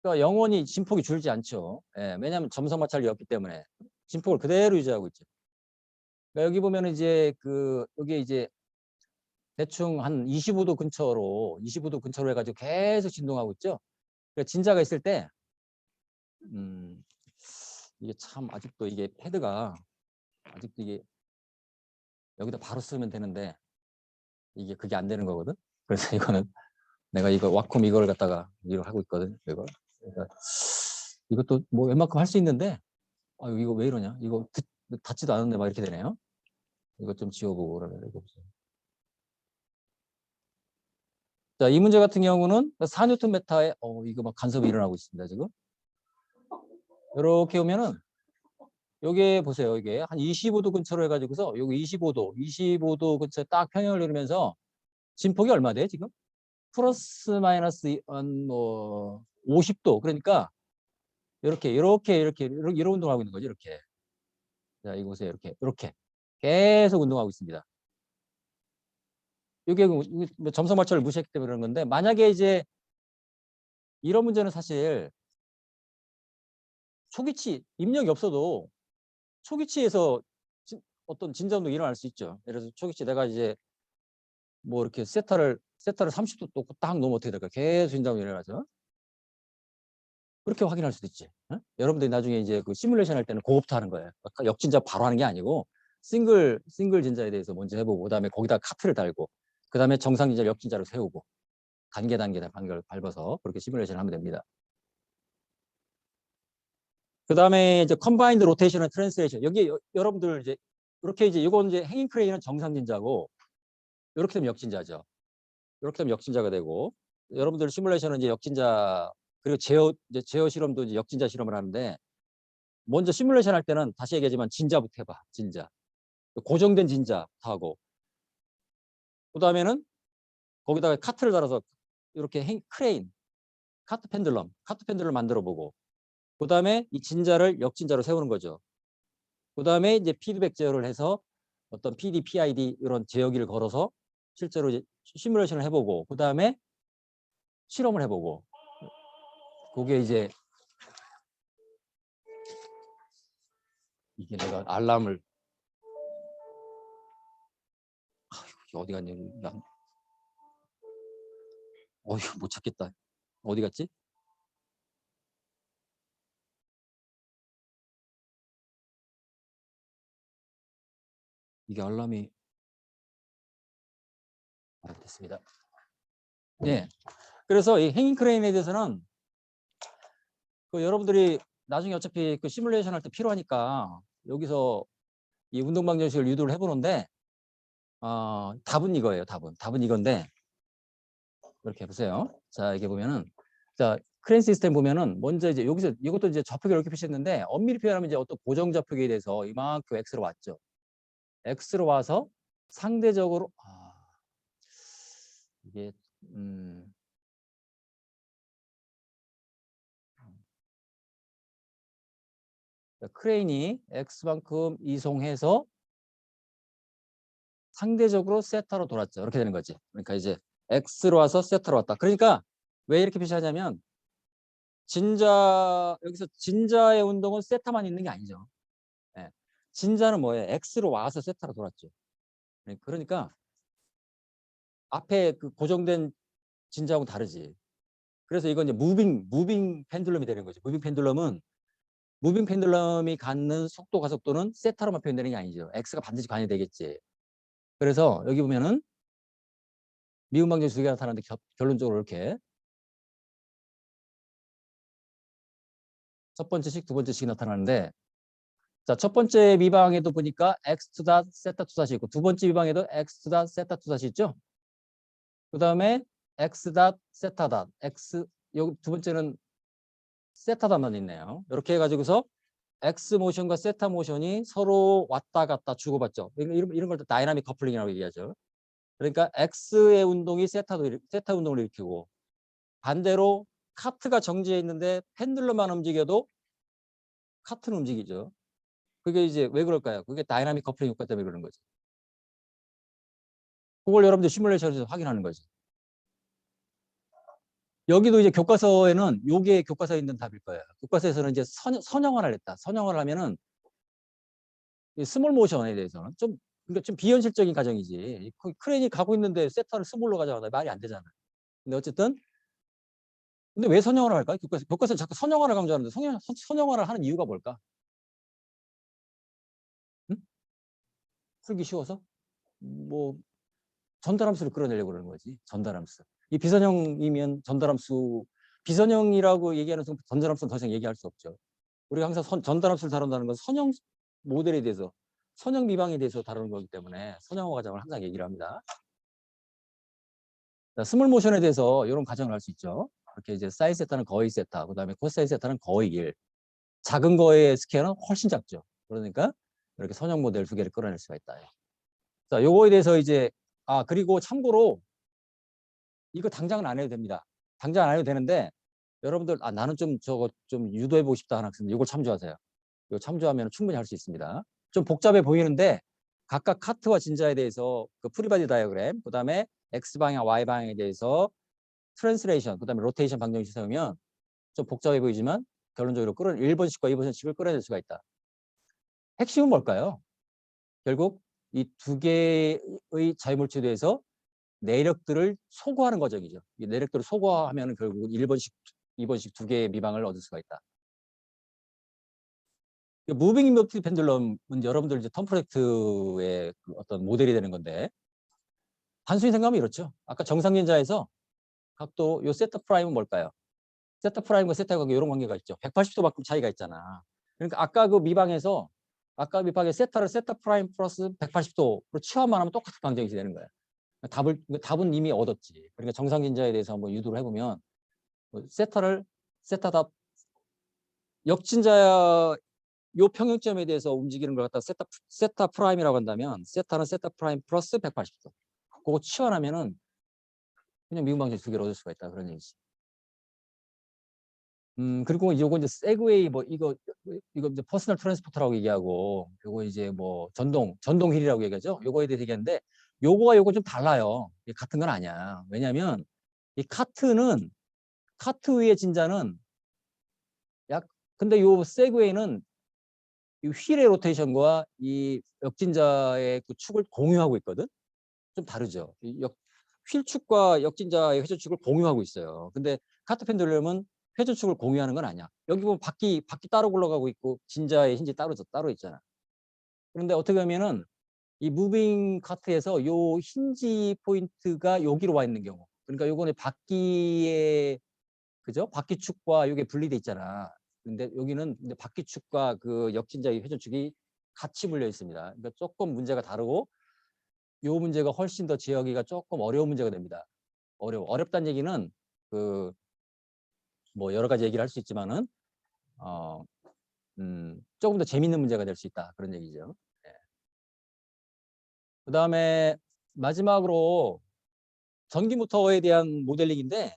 그러니까 영원히 진폭이 줄지 않죠. 예, 왜냐하면 점성 마찰력이 없기 때문에 진폭을 그대로 유지하고 있죠. 그러니까 여기 보면 이제 여기 이제 대충 한 25도 근처로 해가지고 계속 진동하고 있죠. 그러니까 진자가 있을 때 이게 참 아직도 이게 패드가 아직도 이게 여기다 바로 쓰면 되는데 이게 그게 안 되는 거거든. 그래서 이거는 내가 이거 와콤 이걸 갖다가 이걸 하고 있거든. 그러니까 이것도 뭐 웬만큼 할 수 있는데 이거 왜 이러냐? 이거 닿지도 않았는데 막 이렇게 되네요. 이거 좀 지워보고 그러면 이거 보세요. 자, 이 문제 같은 경우는 4뉴턴 메타에 이거 막 간섭이 일어나고 있습니다, 지금. 이렇게 오면은 여기 보세요. 이게 한 25도 근처로 해가지고서 여기 25도 근처에 딱 평형을 이루면서 진폭이 얼마 돼, 지금? 플러스 마이너스 뭐 50도. 그러니까 이렇게 이런 운동하고 있는 거죠, 이렇게. 자, 이거 보세요. 이렇게 계속 운동하고 있습니다. 이게 뭐 점성 발전을 무시했기 때문에 그런 건데, 만약에 이제 이런 문제는 사실 초기치 입력이 없어도 초기치에서 어떤 진자운동이 일어날 수 있죠. 예를 들어서 초기치 내가 이제 뭐 이렇게 세타를 30도 놓고 딱 놓으면 어떻게 될까? 계속 진자운동이 일어나죠. 그렇게 확인할 수도 있지. 어? 여러분들이 나중에 이제 그 시뮬레이션 할 때는 그거부터 하는 거예요. 역진자 바로 하는 게 아니고 싱글 진자에 대해서 먼저 해보고 그다음에 거기다 카트를 달고 그다음에 정상 진자를 역진자로 세우고 단계 단계를 밟아서 그렇게 시뮬레이션을 하면 됩니다. 그다음에 이제 컴바인드 로테이션 앤 트랜스레이션. 여기 여러분들 이제 이렇게 이제 이건 이제 행잉 크레인은 정상 진자고 이렇게 되면 역진자죠. 이렇게 되면 역진자가 되고 여러분들 시뮬레이션은 이제 역진자 그리고 제어 실험도 이제 역진자 실험을 하는데 먼저 시뮬레이션 할 때는 다시 얘기하지만 진자부터 해봐. 진자. 고정된 진자부터 하고 그다음에는 거기다가 카트를 달아서 이렇게 크레인, 카트 펜들럼 만들어 보고 그다음에 이 진자를 역진자로 세우는 거죠. 그다음에 이제 피드백 제어를 해서 어떤 PD, PID 이런 제어기를 걸어서 실제로 이제 시뮬레이션을 해보고 그다음에 실험을 해보고 그게 이제 이게 내가 알람을 어디 갔냐? 이거 못 찾겠다. 어디 갔지? 이게 알람이 됐습니다. 예. 그래서 이 행잉 크레인에 대해서는 그 여러분들이 나중에 어차피 그 시뮬레이션 할 때 필요하니까 여기서 이 운동 방정식을 유도를 해보는데 답은 이거예요. 답은 이건데 이렇게 보세요. 자, 이게 보면은 자 크레인 시스템 보면은 먼저 이제 여기서 이것도 이제 좌표를 이렇게 표시했는데 엄밀히 표현하면 이제 어떤 고정 좌표기에 대해서 이만큼 x로 왔죠. x로 와서 상대적으로 이게 크레인이 x만큼 이송해서 상대적으로 세타로 돌았죠. 이렇게 되는 거지. 그러니까 이제 x로 와서 세타로 왔다. 그러니까 왜 이렇게 표시하냐면 여기서 진자의 운동은 세타만 있는 게 아니죠. 예. 진자는 뭐예요? x로 와서 세타로 돌았죠. 그러니까 앞에 그 고정된 진자하고 다르지. 그래서 이건 이제 무빙 펜듈럼이 되는 거죠. 무빙 펜듈럼이 갖는 속도 가속도는 세타로만 표현되는 게 아니죠. x가 반드시 관여되겠지. 그래서 여기 보면은 미분 방정식 두 개가 나타나는데 결론적으로 이렇게 첫 번째식, 두 번째식이 나타나는데 자, 첫 번째 미방에도 보니까 x 닷 세타 투다시 있고 두 번째 미방에도 x 닷 세타 투다시 있죠. 그 다음에 x 닷 세타 닷 x 여기 두 번째는 세타 닷만 있네요. 이렇게 해가지고서 x 모션과 세타 모션이 서로 왔다 갔다 주고받죠. 이런 걸 다이나믹 커플링이라고 얘기하죠. 그러니까 x의 운동이 세타 운동을 일으키고 반대로 카트가 정지해 있는데 펜들럼만 움직여도 카트는 움직이죠. 그게 이제 왜 그럴까요? 그게 다이나믹 커플링 효과 때문에 그러는 거죠. 그걸 여러분들 시뮬레이션에서 확인하는 거지. 여기도 이제 교과서에는 요게 교과서에 있는 답일 거예요. 교과서에서는 이제 선형화를 했다. 선형화를 하면은 스몰 모션에 대해서는 그러니까 좀 비현실적인 가정이지. 크레인이 가고 있는데 세타를 스몰로 가져가다 말이 안 되잖아. 근데 어쨌든 근데 왜 선형화를 할까? 교과서에 자꾸 선형화를 강조하는데 선형화를 하는 이유가 뭘까? 응? 풀기 쉬워서? 뭐 전달함수를 끌어내려고 그러는 거지. 전달함수. 이 비선형이면 전달함수 비선형이라고 얘기하는 전달함수는 더 이상 얘기할 수 없죠. 우리가 항상 전단압수를 다룬다는 건 선형 모델에 대해서, 선형 미방에 대해서 다루는 거기 때문에 선형화 과정을 항상 얘기를 합니다. 자, 스몰 모션에 대해서 이런 가정을 할 수 있죠. 이렇게 이제 사인 세타는 거의 세타, 그다음에 코사인 세타는 거의 1. 작은 거의 스케일은 훨씬 작죠. 그러니까 이렇게 선형 모델 두 개를 끌어낼 수가 있다. 자, 요거에 대해서 이제 그리고 참고로 이거 당장은 안 해도 됩니다. 당장 안 해도 되는데 여러분들 나는 좀 저거 좀 유도해 보고 싶다 하는 학생들 이걸 참조하세요. 이거 참조하면 충분히 할 수 있습니다. 좀 복잡해 보이는데 각각 카트와 진자에 대해서 그 프리바디 다이어그램, 그다음에 X 방향, Y 방향에 대해서 트랜스레이션, 그다음에 로테이션 방정식 세우면 좀 복잡해 보이지만 결론적으로 1번씩과 2번씩을 끌어낼 수가 있다. 핵심은 뭘까요? 결국 이 두 개의 자유물체에 대해서 내력들을 소거하는 과정이죠. 이 내력들을 소거하면 결국 1번씩, 2번씩 두 개의 미방을 얻을 수가 있다. 무빙 인버티드 펜듈럼은 여러분들 이제 턴 프로젝트의 어떤 모델이 되는 건데 단순히 생각하면 이렇죠. 아까 정상진자에서 각도 요 세타 프라임은 뭘까요? 세타 프라임과 세타 관계 이런 관계가 있죠. 180도만큼 차이가 있잖아. 그러니까 아까 그 미방에서 아까 미방의 세타를 세타 프라임 플러스 180도로 치환만 하면 똑같은 방정이 되는 거야. 답은 이미 얻었지. 그러니까 정상진자에 대해서 한번 유도를 해보면 세타다 역진자 요 평형점에 대해서 움직이는 걸 갖다 세타 프라임이라고 한다면 세타는 세타 프라임 플러스 180도. 그거 치환하면은 그냥 미분 방정 두 개를 얻을 수가 있다. 그런 얘기지. 그리고 요거 이제 세그웨이 뭐 이거 이제 퍼스널 트랜스포터라고 얘기하고 요거 이제 뭐 전동 휠이라고 얘기하죠. 요거에 대해서 얘기하는데 요거와 요거 좀 달라요. 같은 건 아니야. 왜냐면 이 카트 위의 진자는 근데 요 세그웨이는 이 휠의 로테이션과 이 역진자의 그 축을 공유하고 있거든. 좀 다르죠. 휠축과 역진자의 회전축을 공유하고 있어요. 근데 카트 펜듈럼은 회전축을 공유하는 건 아니야. 여기 보면 바퀴 따로 굴러가고 있고 진자의 힌지 따로 있잖아. 그런데 어떻게 하면은 이 무빙 카트에서 요 힌지 포인트가 여기로 와 있는 경우. 그러니까 요거는 바퀴의 그죠? 바퀴축과 이게 분리돼 있잖아. 근데 여기는 바퀴축과 그 역진자의 회전축이 같이 물려 있습니다. 그러니까 조금 문제가 다르고 요 문제가 훨씬 더 지어기가 조금 어려운 문제가 됩니다. 어렵다는 얘기는 그 뭐 여러 가지 얘기를 할 수 있지만은 조금 더 재밌는 문제가 될 수 있다. 그런 얘기죠. 네. 그다음에 마지막으로 전기 모터에 대한 모델링인데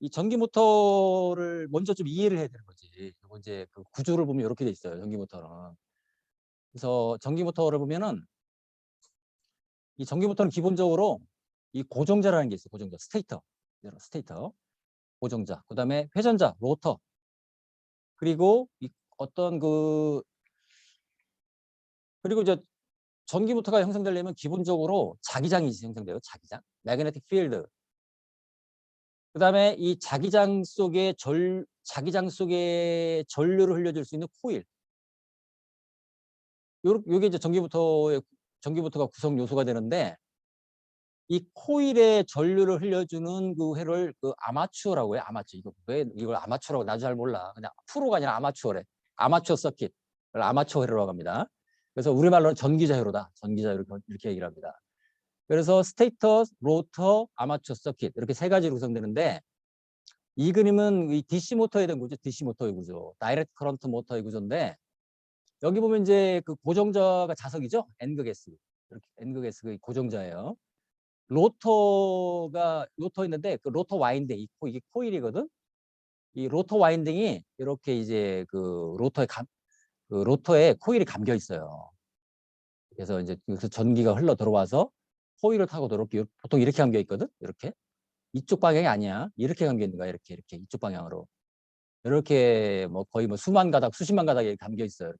이 전기 모터를 먼저 좀 이해를 해야 되는 거지. 그리고 이제 그 구조를 보면 이렇게 돼 있어요. 전기 모터는. 그래서 전기 모터를 보면은 이 전기 모터는 기본적으로 이 고정자라는 게 있어요. 고정자, 스테이터, 고정자. 그다음에 회전자, 로터. 그리고 어떤 그리고 이제 전기 모터가 형성되려면 기본적으로 자기장이 형성돼요. 자기장. 매그네틱 필드. 그다음에 이 자기장 속에 전류를 흘려줄 수 있는 코일. 요게 이제 전기모터가 구성 요소가 되는데 이 코일에 전류를 흘려주는 그 회를 그 아마추어라고 해요. 아마추어. 이거 왜 이걸 아마추어라고 나도 잘 몰라. 그냥 프로가 아니라 아마추어래. 아마추어 서킷. 아마추어 회로라고 합니다. 그래서 우리말로는 전기자 회로다. 전기자 회로 이렇게 얘기를 합니다. 그래서 스테이터, 로터, 아마추어 서킷 이렇게 세 가지로 구성되는데 이 그림은 이 DC 모터에 대한 구조, DC 모터의 구조, 다이렉트 커런트 모터의 구조인데 여기 보면 이제 그 고정자가 자석이죠. N극 S. 이렇게 N극 S가 고정자예요. 로터 있는데 그 로터 와인딩 이게 코일이거든. 이 로터 와인딩이 이렇게 이제 그 로터에 코일이 감겨 있어요. 그래서 이제 그래서 전기가 흘러 들어와서 코일을 타고 이렇게 보통 이렇게 감겨 있거든. 이렇게 이쪽 방향이 아니야. 이렇게 감겨 있는 거야. 이렇게 이쪽 방향으로. 이렇게 뭐 거의 뭐 수만 가닥, 수십만 가닥이 감겨 있어요.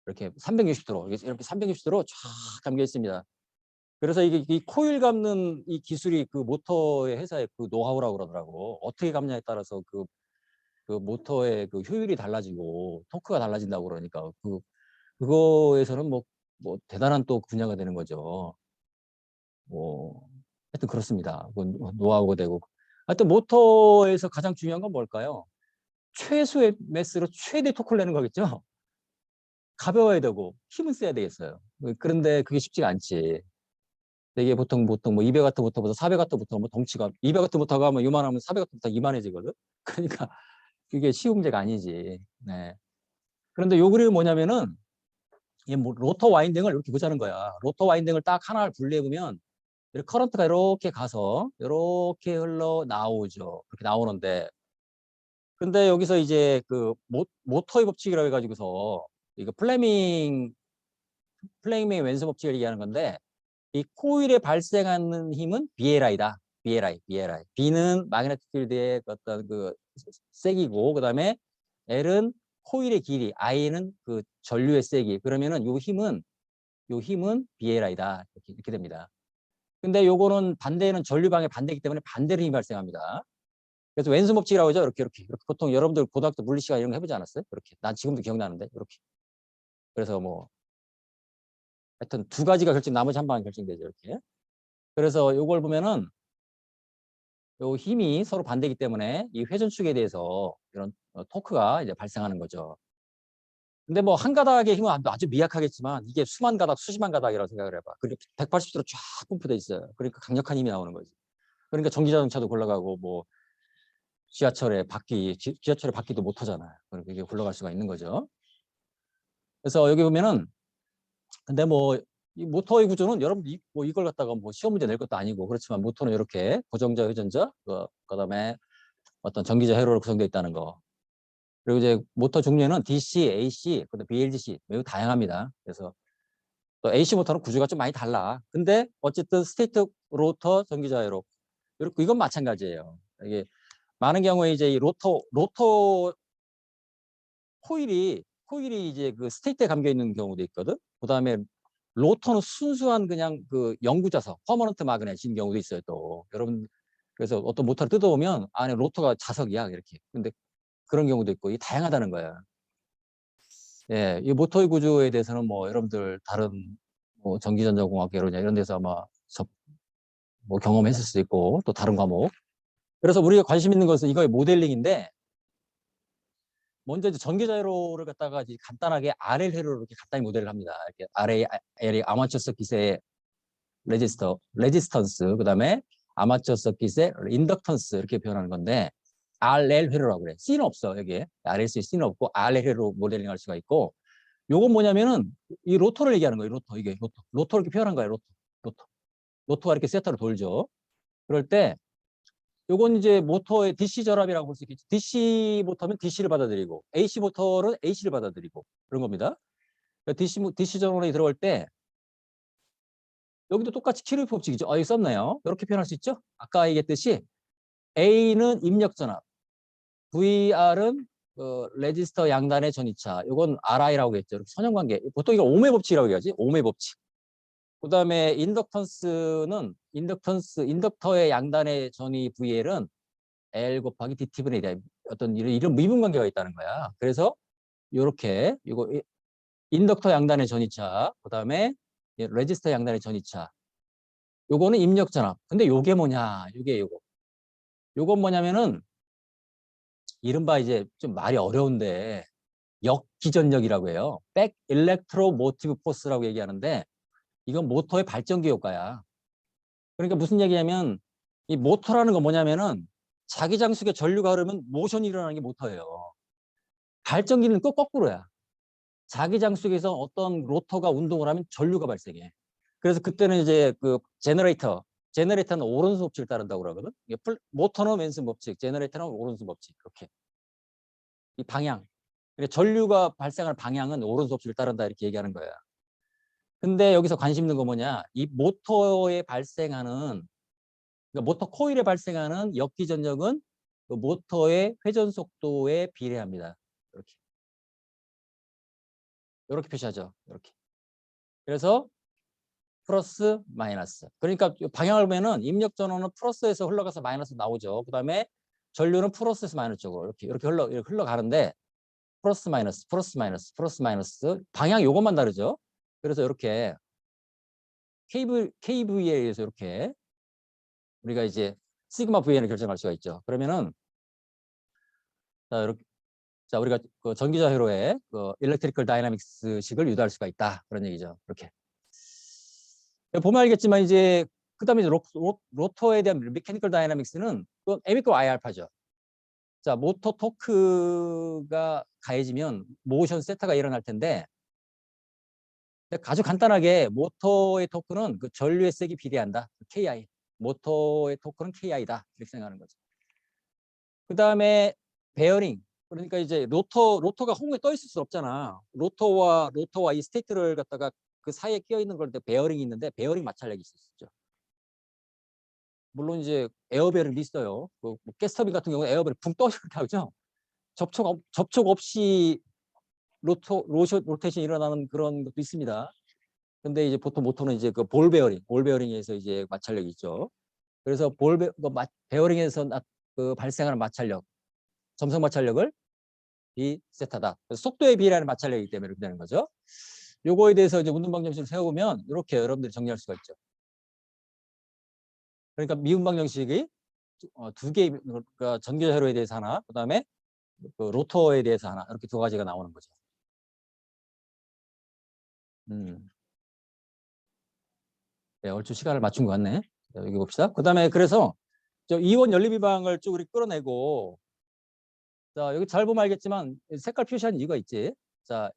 이렇게 360도로 이렇게 360도로 쫙 감겨 있습니다. 그래서 이게 이 코일 감는 이 기술이 그 모터의 회사의 그 노하우라고 그러더라고. 어떻게 감냐에 따라서 그 모터의 그 효율이 달라지고 토크가 달라진다고 그러니까 그거에서는 뭐 대단한 또 분야가 되는 거죠. 뭐 하여튼 그렇습니다. 노하우가 되고. 하여튼 모터에서 가장 중요한 건 뭘까요? 최소의 매스로 최대 토크를 내는 거겠죠. 가벼워야 되고 힘은 세야 되겠어요. 그런데 그게 쉽지가 않지. 이게 보통 뭐 200W부터 400W부터 뭐 덩치가 200W부터 가면 요만하면 400W부터 이만해지거든. 그러니까 그게 쉬운 문제가 아니지. 네. 그런데 요 그림은 뭐냐면은 이게 뭐 로터 와인딩을 이렇게 보자는 거야. 로터 와인딩을 딱 하나를 분리해 보면 이렇게 커런트가 이렇게 가서 이렇게 흘러 나오죠. 그렇게 나오는데 근데 여기서 이제 그 모터의 법칙이라고 해가지고서 이거 플레밍의 왼손 법칙을 얘기하는 건데 이 코일에 발생하는 힘은 BLI다. BLI. B는 마그네틱 필드의 어떤 그 세기고 그다음에 L은 코일의 길이, I는 그 전류의 세기. 그러면은 요 힘은 BLI다. 이렇게 됩니다. 근데 요거는 반대는 전류방의 반대이기 때문에 반대로 힘이 발생합니다. 그래서 왼손 법칙이라고 하죠. 이렇게 보통 여러분들 고등학교 물리 시간 이런 거 해보지 않았어요? 이렇게. 난 지금도 기억나는데 이렇게. 그래서 뭐 하여튼 두 가지가 나머지 한 방은 결정되죠. 이렇게. 그래서 요걸 보면은 요 힘이 서로 반대이기 때문에 이 회전축에 대해서 이런 토크가 이제 발생하는 거죠. 근데 뭐 한 가닥의 힘은 아주 미약하겠지만 이게 수만 가닥, 수십만 가닥이라고 생각을 해봐. 그러니까 180도로 쫙 분포돼 있어요. 그러니까 강력한 힘이 나오는 거지. 그러니까 전기자동차도 굴러가고 뭐 지하철의 바퀴도 모터잖아요. 그러니까 이게 굴러갈 수가 있는 거죠. 그래서 여기 보면은 근데 뭐 이 모터의 구조는 여러분 뭐 이걸 갖다가 뭐 시험 문제 낼 것도 아니고 그렇지만 모터는 이렇게 고정자, 회전자, 그다음에 어떤 전기자 회로로 구성되어 있다는 거. 그리고 이제 모터 종류에는 DC, AC, 그다음 BLDC 매우 다양합니다. 그래서 또 AC 모터는 구조가 좀 많이 달라. 근데 어쨌든 스테이트 로터 전기자 회로 이렇게 이건 마찬가지예요. 이게 많은 경우에 이제 이 로터 코일이 이제 그 스테이트에 감겨 있는 경우도 있거든. 그다음에 로터는 순수한 그냥 그 영구자석, 퍼머넌트 마그넷인 경우도 있어요. 또 여러분 그래서 어떤 모터를 뜯어보면 안에 로터가 자석이야 이렇게. 근데 그런 경우도 있고 이 다양하다는 거야. 예, 이 모터의 구조에 대해서는 뭐 여러분들 다른 뭐 전기전자공학계로냐 이런 데서 아마 뭐 경험했을 수도 있고 또 다른 과목. 그래서 우리가 관심 있는 것은 이거의 모델링인데 먼저 이제 전기자회로를 갖다가 이제 간단하게 RL 회로로 이렇게 간단히 모델을 합니다. 이렇게 RL 아마추어 서킷의 레지스턴스, 그다음에 아마추어 서킷의 인덕턴스 이렇게 표현하는 건데 RL 회로라고 그래. C는 없어 여기에. RLC에 C는 없고 RL 회로 모델링할 수가 있고 요건 뭐냐면은 이 로터를 얘기하는 거예요. 로터 이게 로터 이렇게 표현한 거예요. 로터 로터가 이렇게 세타로 돌죠. 그럴 때 요건 이제 모터의 DC 결합이라고 볼 수 있겠죠. DC 모터면 DC를 받아들이고 AC 모터는 AC를 받아들이고 그런 겁니다. 그러니까 DC 전원이 들어갈 때 여기도 똑같이 키르 법칙이죠. 여기 썼네요. 이렇게 표현할 수 있죠. 아까 얘기했듯이 A는 입력 전압, VR은 레지스터 양단의 전이차. 이건 RI라고 했죠. 이렇게 선형관계. 보통 이거 오음의 법칙이라고 얘기하지. 오음의 법칙. 그다음에 인덕터의 양단의 전이 VL은 L 곱하기 DT분의 D. 어떤 이런 미분 관계가 있다는 거야. 그래서 이렇게 이거 인덕터 양단의 전이차, 그다음에 레지스터 양단의 전이차. 요거는 입력 전압. 근데 요게 뭐냐? 요건 뭐냐면은 이른바 이제 좀 말이 어려운데 역기전력이라고 해요. 백 일렉트로 모티브 포스라고 얘기하는데 이건 모터의 발전기 효과야. 그러니까 무슨 얘기냐면 이 모터라는 건 뭐냐면은 자기 장속에 전류가 흐르면 모션이 일어나는 게 모터예요. 발전기는 꼭 거꾸로야. 자기 장속에서 어떤 로터가 운동을 하면 전류가 발생해. 그래서 그때는 이제 그 제너레이터는 오른손 법칙을 따른다고 그러거든. 모터는 왼손 법칙, 제너레이터는 오른손 법칙. 이렇게. 이 방향. 그러니까 전류가 발생하는 방향은 오른손 법칙을 따른다 이렇게 얘기하는 거야. 근데 여기서 관심 있는 거 뭐냐? 이 모터에 발생하는 그러니까 모터 코일에 발생하는 역기전력은 그 모터의 회전 속도에 비례합니다. 이렇게 표시하죠. 이렇게. 그래서 플러스 마이너스. 그러니까 방향을 보면은 입력 전원은 플러스에서 흘러가서 마이너스 나오죠. 그다음에 전류는 플러스에서 마이너스 쪽으로 이렇게 흘러가는데 플러스 마이너스 방향 요것만 다르죠. 그래서 이렇게 KV에 의해서 이렇게 우리가 이제 시그마 VN을 결정할 수가 있죠. 그러면은 자, 자, 우리가 그 전기자 회로에 그 일렉트리컬 다이나믹스식을 유도할 수가 있다. 그런 얘기죠. 이렇게. 보면 알겠지만 이제 그다음에 이제 로터에 대한 메커니컬 다이나믹스는 또 M이고 I알파죠. 자, 모터 토크가 가해지면 모션 세타가 일어날 텐데 아주 간단하게 모터의 토크는 그 전류의 세기 비례한다. KI. 모터의 토크는 KI다. 이렇게 생각하는 거죠. 그다음에 베어링. 그러니까 이제 로터가 홍에 떠 있을 수 없잖아. 로터와 이 스테이트를 갖다가 그 사이에 끼어 있는 걸 때 베어링이 있는데 베어링 마찰력이 있을 수 있죠. 물론 이제 에어베어링도 있어요. 그 가스터빈 같은 경우는 에어베어링 붕 떠 이렇게 하죠. 접촉 없이 로테이션이 일어나는 그런 것도 있습니다. 근데 이제 보통 모터는 이제 그 볼 베어링에서 이제 마찰력이 있죠. 그래서 베어링에서 그 발생하는 마찰력, 점성 마찰력을 B세타다. 그래서 속도에 비례하는 마찰력이기 때문에 이렇게 되는 거죠. 요거에 대해서 이제 운동방정식을 세워보면 이렇게 여러분들이 정리할 수가 있죠. 그러니까 미운방정식이 두 개, 그러니까 전기자 회로에 대해서 하나, 그다음에 그 로터에 대해서 하나, 이렇게 두 가지가 나오는 거죠. 네, 얼추 시간을 맞춘 것 같네. 자, 여기 봅시다. 그다음에 그래서 저 이온 연립이방을 쭉 우리 끌어내고, 자, 여기 잘 보면 알겠지만 색깔 표시한 이유가 있지. 자,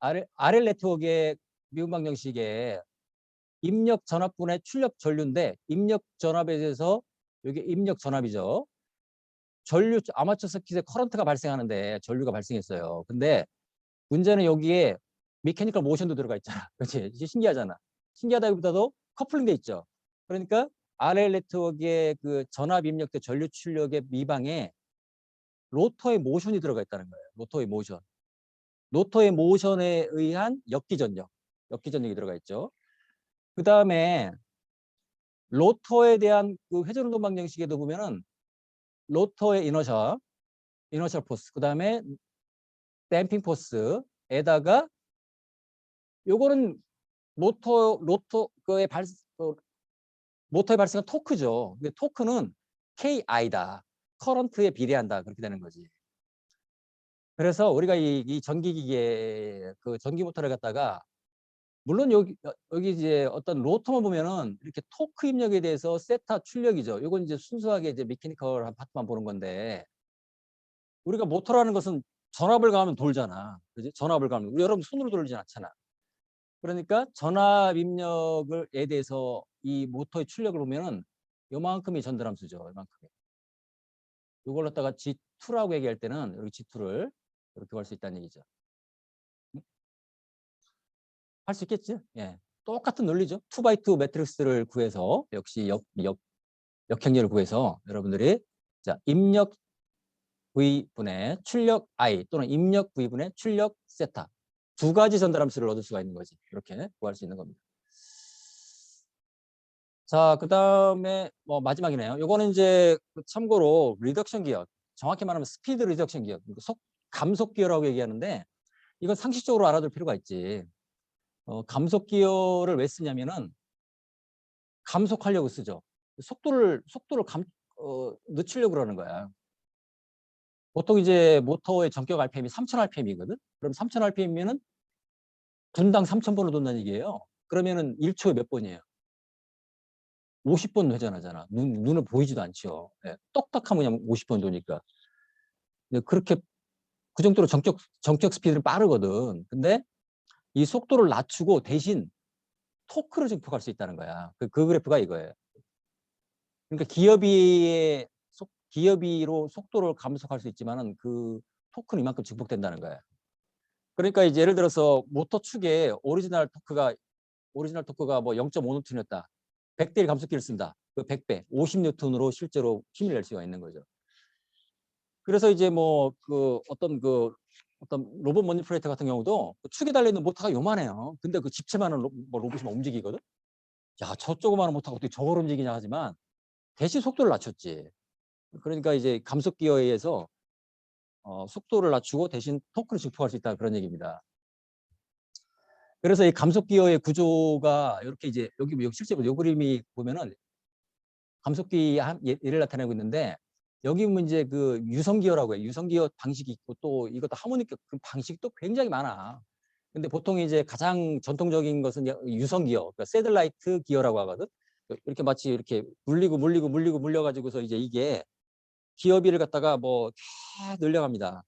RL 네트워크의 미분방정식에 입력 전압분의 출력 전류인데 입력 전압에 대해서 여기 입력 전압이죠. 전류 아마추어 서킷에 커런트가 발생하는데 전류가 발생했어요. 근데 문제는 여기에 메커니컬 모션도 들어가 있잖아. 그렇지? 신기하잖아. 신기하다기보다도 커플링 돼 있죠. 그러니까 RL 네트워크의 그 전압 입력대 전류 출력의 미방에 로터의 모션이 들어가 있다는 거예요. 로터의 모션. 로터의 모션에 의한 역기전력이 들어가 있죠. 그 다음에 로터에 대한 그 회전 운동 방정식에도 보면은 로터의 이너셜 포스, 그 다음에 댐핑 포스에다가 요거는 모터의 모터에 발생한 토크죠. 근데 토크는 KI다. 커런트에 비례한다. 그렇게 되는 거지. 그래서 우리가 이 전기기계 그 전기 모터를 갖다가 물론 여기 이제 어떤 로터만 보면은 이렇게 토크 입력에 대해서 세타 출력이죠. 이건 이제 순수하게 이제 메커니컬 한 파트만 보는 건데 우리가 모터라는 것은 전압을 가하면 돌잖아. 그지? 전압을 가하면 우리 여러분 손으로 돌리진 않잖아. 그러니까 전압 입력에 대해서 이 모터의 출력을 보면은 요만큼이 전달함수죠. 요만큼이. 이걸 갖다가 G2라고 얘기할 때는 여기 G2를 이렇게 할 수 있다는 얘기죠. 할 수 있겠지? 예. 똑같은 논리죠. 2x2 매트릭스를 구해서 역시 역행렬을 구해서 여러분들이 자 입력 V분의 출력 I 또는 입력 V분의 출력 세타 두 가지 전달함수를 얻을 수가 있는 거지. 이렇게 구할 수 있는 겁니다. 자, 그 다음에 뭐 마지막이네요. 요거는 이제 참고로 리덕션 기어, 정확히 말하면 스피드 리덕션 기어, 감속 기어라고 얘기하는데 이건 상식적으로 알아둘 필요가 있지. 감속 기어를 왜 쓰냐면은 감속하려고 쓰죠. 속도를 늦추려고 그러는 거야. 보통 이제 모터의 전격 RPM이 3000 RPM이거든. 그럼 3000 RPM이면은 분당 3000번을 돈다는 얘기예요. 그러면은 1초에 몇 번이에요? 50번 회전하잖아. 눈에 보이지도 않죠. 예, 똑딱하면 그냥 50번 도니까. 그렇게 그 정도로 전격 스피드는 빠르거든. 근데 이 속도를 낮추고 대신 토크를 증폭할 수 있다는 거야. 그 그래프가 이거예요. 그러니까 기어비로 속도를 감속할 수 있지만은 그 토크는 이만큼 증폭된다는 거예요. 그러니까 이제 예를 들어서 모터 축에 오리지널 토크가 뭐 0.5N이었다. 100대 1 감속기를 쓴다. 그 100배, 50N으로 실제로 힘을 낼 수가 있는 거죠. 그래서 이제 뭐 어떤 로봇 머니플레이터 같은 경우도 그 축에 달려있는 모터가 요만해요. 근데 그 집체만은 로봇이 움직이거든. 야, 저 조그마한 모터가 어떻게 저걸 움직이냐 하지만 대신 속도를 낮췄지. 그러니까 이제 감속 기어에 의해서 속도를 낮추고 대신 토크를 증폭할 수 있다 그런 얘기입니다. 그래서 이 감속 기어의 구조가 이렇게 이제 여기 실제로 이 그림이 보면은 감속기 예를 나타내고 있는데 여기 보면 이제 그 유성기어라고 해요. 유성기어 방식이 있고 또 이것도 하모닉 그 방식도 굉장히 많아. 근데 보통 이제 가장 전통적인 것은 유성기어, 그러니까 새들라이트 기어라고 하거든. 이렇게 마치 이렇게 물려가지고서 이제 이게 기어비를 갖다가 뭐 쫙 늘려갑니다.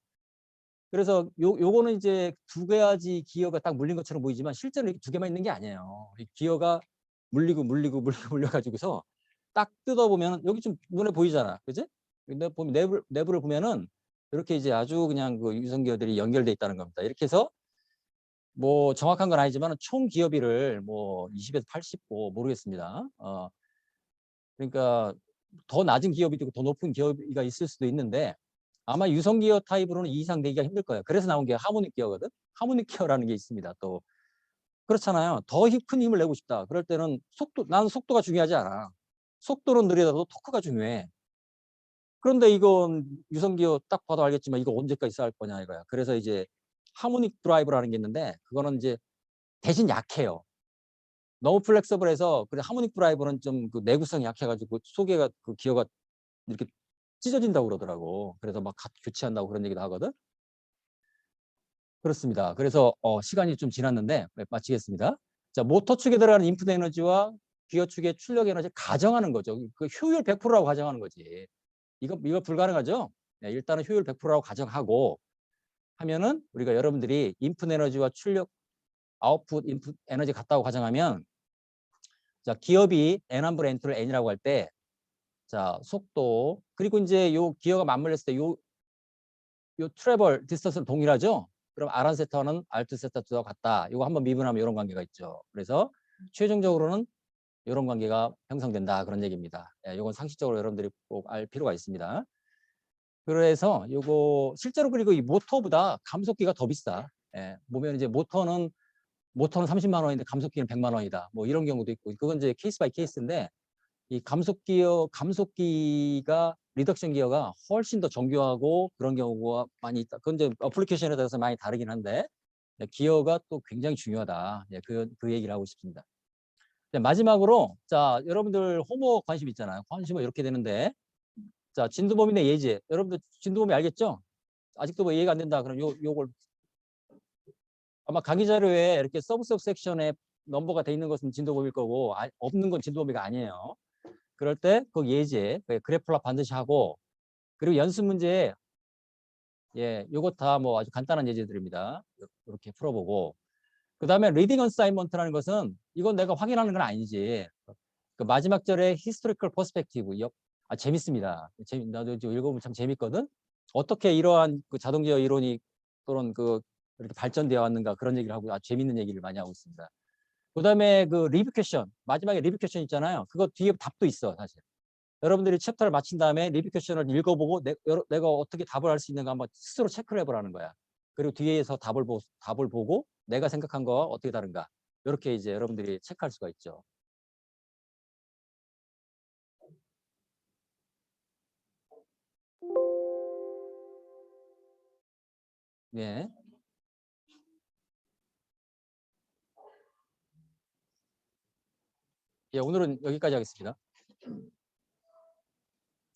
그래서 요거는 이제 두 가지 기어가 딱 물린 것처럼 보이지만 실제로 이렇게 두 개만 있는 게 아니에요. 이 기어가 물려가지고서 딱 뜯어보면 여기 좀 눈에 보이잖아. 그지? 근데 보면 내부를 보면은 이렇게 이제 아주 그냥 그 유성기어들이 연결돼 있다는 겁니다. 이렇게 해서 뭐 정확한 건 아니지만 총 기어비를 뭐 20에서 80, 뭐 모르겠습니다. 그러니까 더 낮은 기어비도 있고 더 높은 기어비가 있을 수도 있는데 아마 유성기어 타입으로는 이 이상 되기가 힘들 거예요. 그래서 나온 게 하모닉 기어거든. 하모닉 기어라는 게 있습니다. 또 그렇잖아요. 더 큰 힘을 내고 싶다. 그럴 때는 나는 속도가 중요하지 않아. 속도는 느리더라도 토크가 중요해. 그런데 이건 유성기어 딱 봐도 알겠지만 이거 언제까지 쌓을 거냐 이거야. 그래서 이제 하모닉 드라이브라는 게 있는데 그거는 이제 대신 약해요. 너무 플렉서블해서 그래 하모닉 드라이브는 좀 그 내구성이 약해가지고 속에가 그 기어가 이렇게 찢어진다고 그러더라고. 그래서 막 교체한다고 그런 얘기도 하거든. 그렇습니다. 그래서 시간이 좀 지났는데 마치겠습니다. 자, 모터 축에 들어가는 인풋 에너지와 기어 축의 출력 에너지를 가정하는 거죠. 그 효율 100%라고 가정하는 거지. 이거 불가능하죠? 네, 일단은 효율 100%라고 가정하고 하면은 우리가 여러분들이 인풋 에너지와 출력 아웃풋 인풋 에너지 같다고 가정하면 자, 기업이 n1분의 n를 n이라고 할 때 자, 속도 그리고 이제 요 기어가 맞물렸을 때 요 트래블 디스턴스는 동일하죠? 그럼 R1 세타는 R2 세타와 같다. 이거 한번 미분하면 이런 관계가 있죠. 그래서 최종적으로는 이런 관계가 형성된다. 그런 얘기입니다. 예, 이건 상식적으로 여러분들이 꼭 알 필요가 있습니다. 그래서 이거 실제로 그리고 이 모터보다 감속기가 더 비싸. 예, 보면 이제 모터는 30만 원인데 감속기는 100만 원이다. 뭐 이런 경우도 있고 그건 이제 케이스 바이 케이스인데 이 감속기가 리덕션 기어가 훨씬 더 정교하고 그런 경우가 많이 있다. 그건 이제 어플리케이션에 따라서 많이 다르긴 한데 기어가 또 굉장히 중요하다. 예, 그 얘기를 하고 싶습니다. 네, 마지막으로 자 여러분들 홈워크 관심 있잖아요. 관심은 이렇게 되는데 자 진도범위의 예제. 여러분들 진도범위 알겠죠? 아직도 뭐 이해가 안 된다. 그럼 요걸 아마 강의 자료에 이렇게 서브 섹션에 넘버가 돼 있는 것은 진도범위일 거고 없는 건 진도범위가 아니에요. 그럴 때 그 예제 그래플라 반드시 하고 그리고 연습 문제 예 요거 다 뭐 아주 간단한 예제들입니다. 이렇게 풀어보고 그 다음에 리딩 어사이먼트라는 것은 이건 내가 확인하는 건 아니지. 그 마지막 절에 히스토리컬 퍼스펙티브 재밌습니다. 나도 좀 읽어보면 참 재밌거든. 어떻게 이러한 그 자동제어 이론이 또는 그 이렇게 발전되어 왔는가 그런 얘기를 하고 아주 재밌는 얘기를 많이 하고 있습니다. 그 다음에 그 리뷰 퀘션 마지막에 리뷰 퀘션 있잖아요. 그거 뒤에 답도 있어 사실. 여러분들이 챕터를 마친 다음에 리뷰 퀘션을 읽어보고 내가 어떻게 답을 할 수 있는가 한번 스스로 체크를 해보라는 거야. 그리고 뒤에서 답을 보고 내가 생각한 거와 어떻게 다른가. 이렇게 이제 여러분들이 체크할 수가 있죠. 네. 예, 오늘은 여기까지 하겠습니다.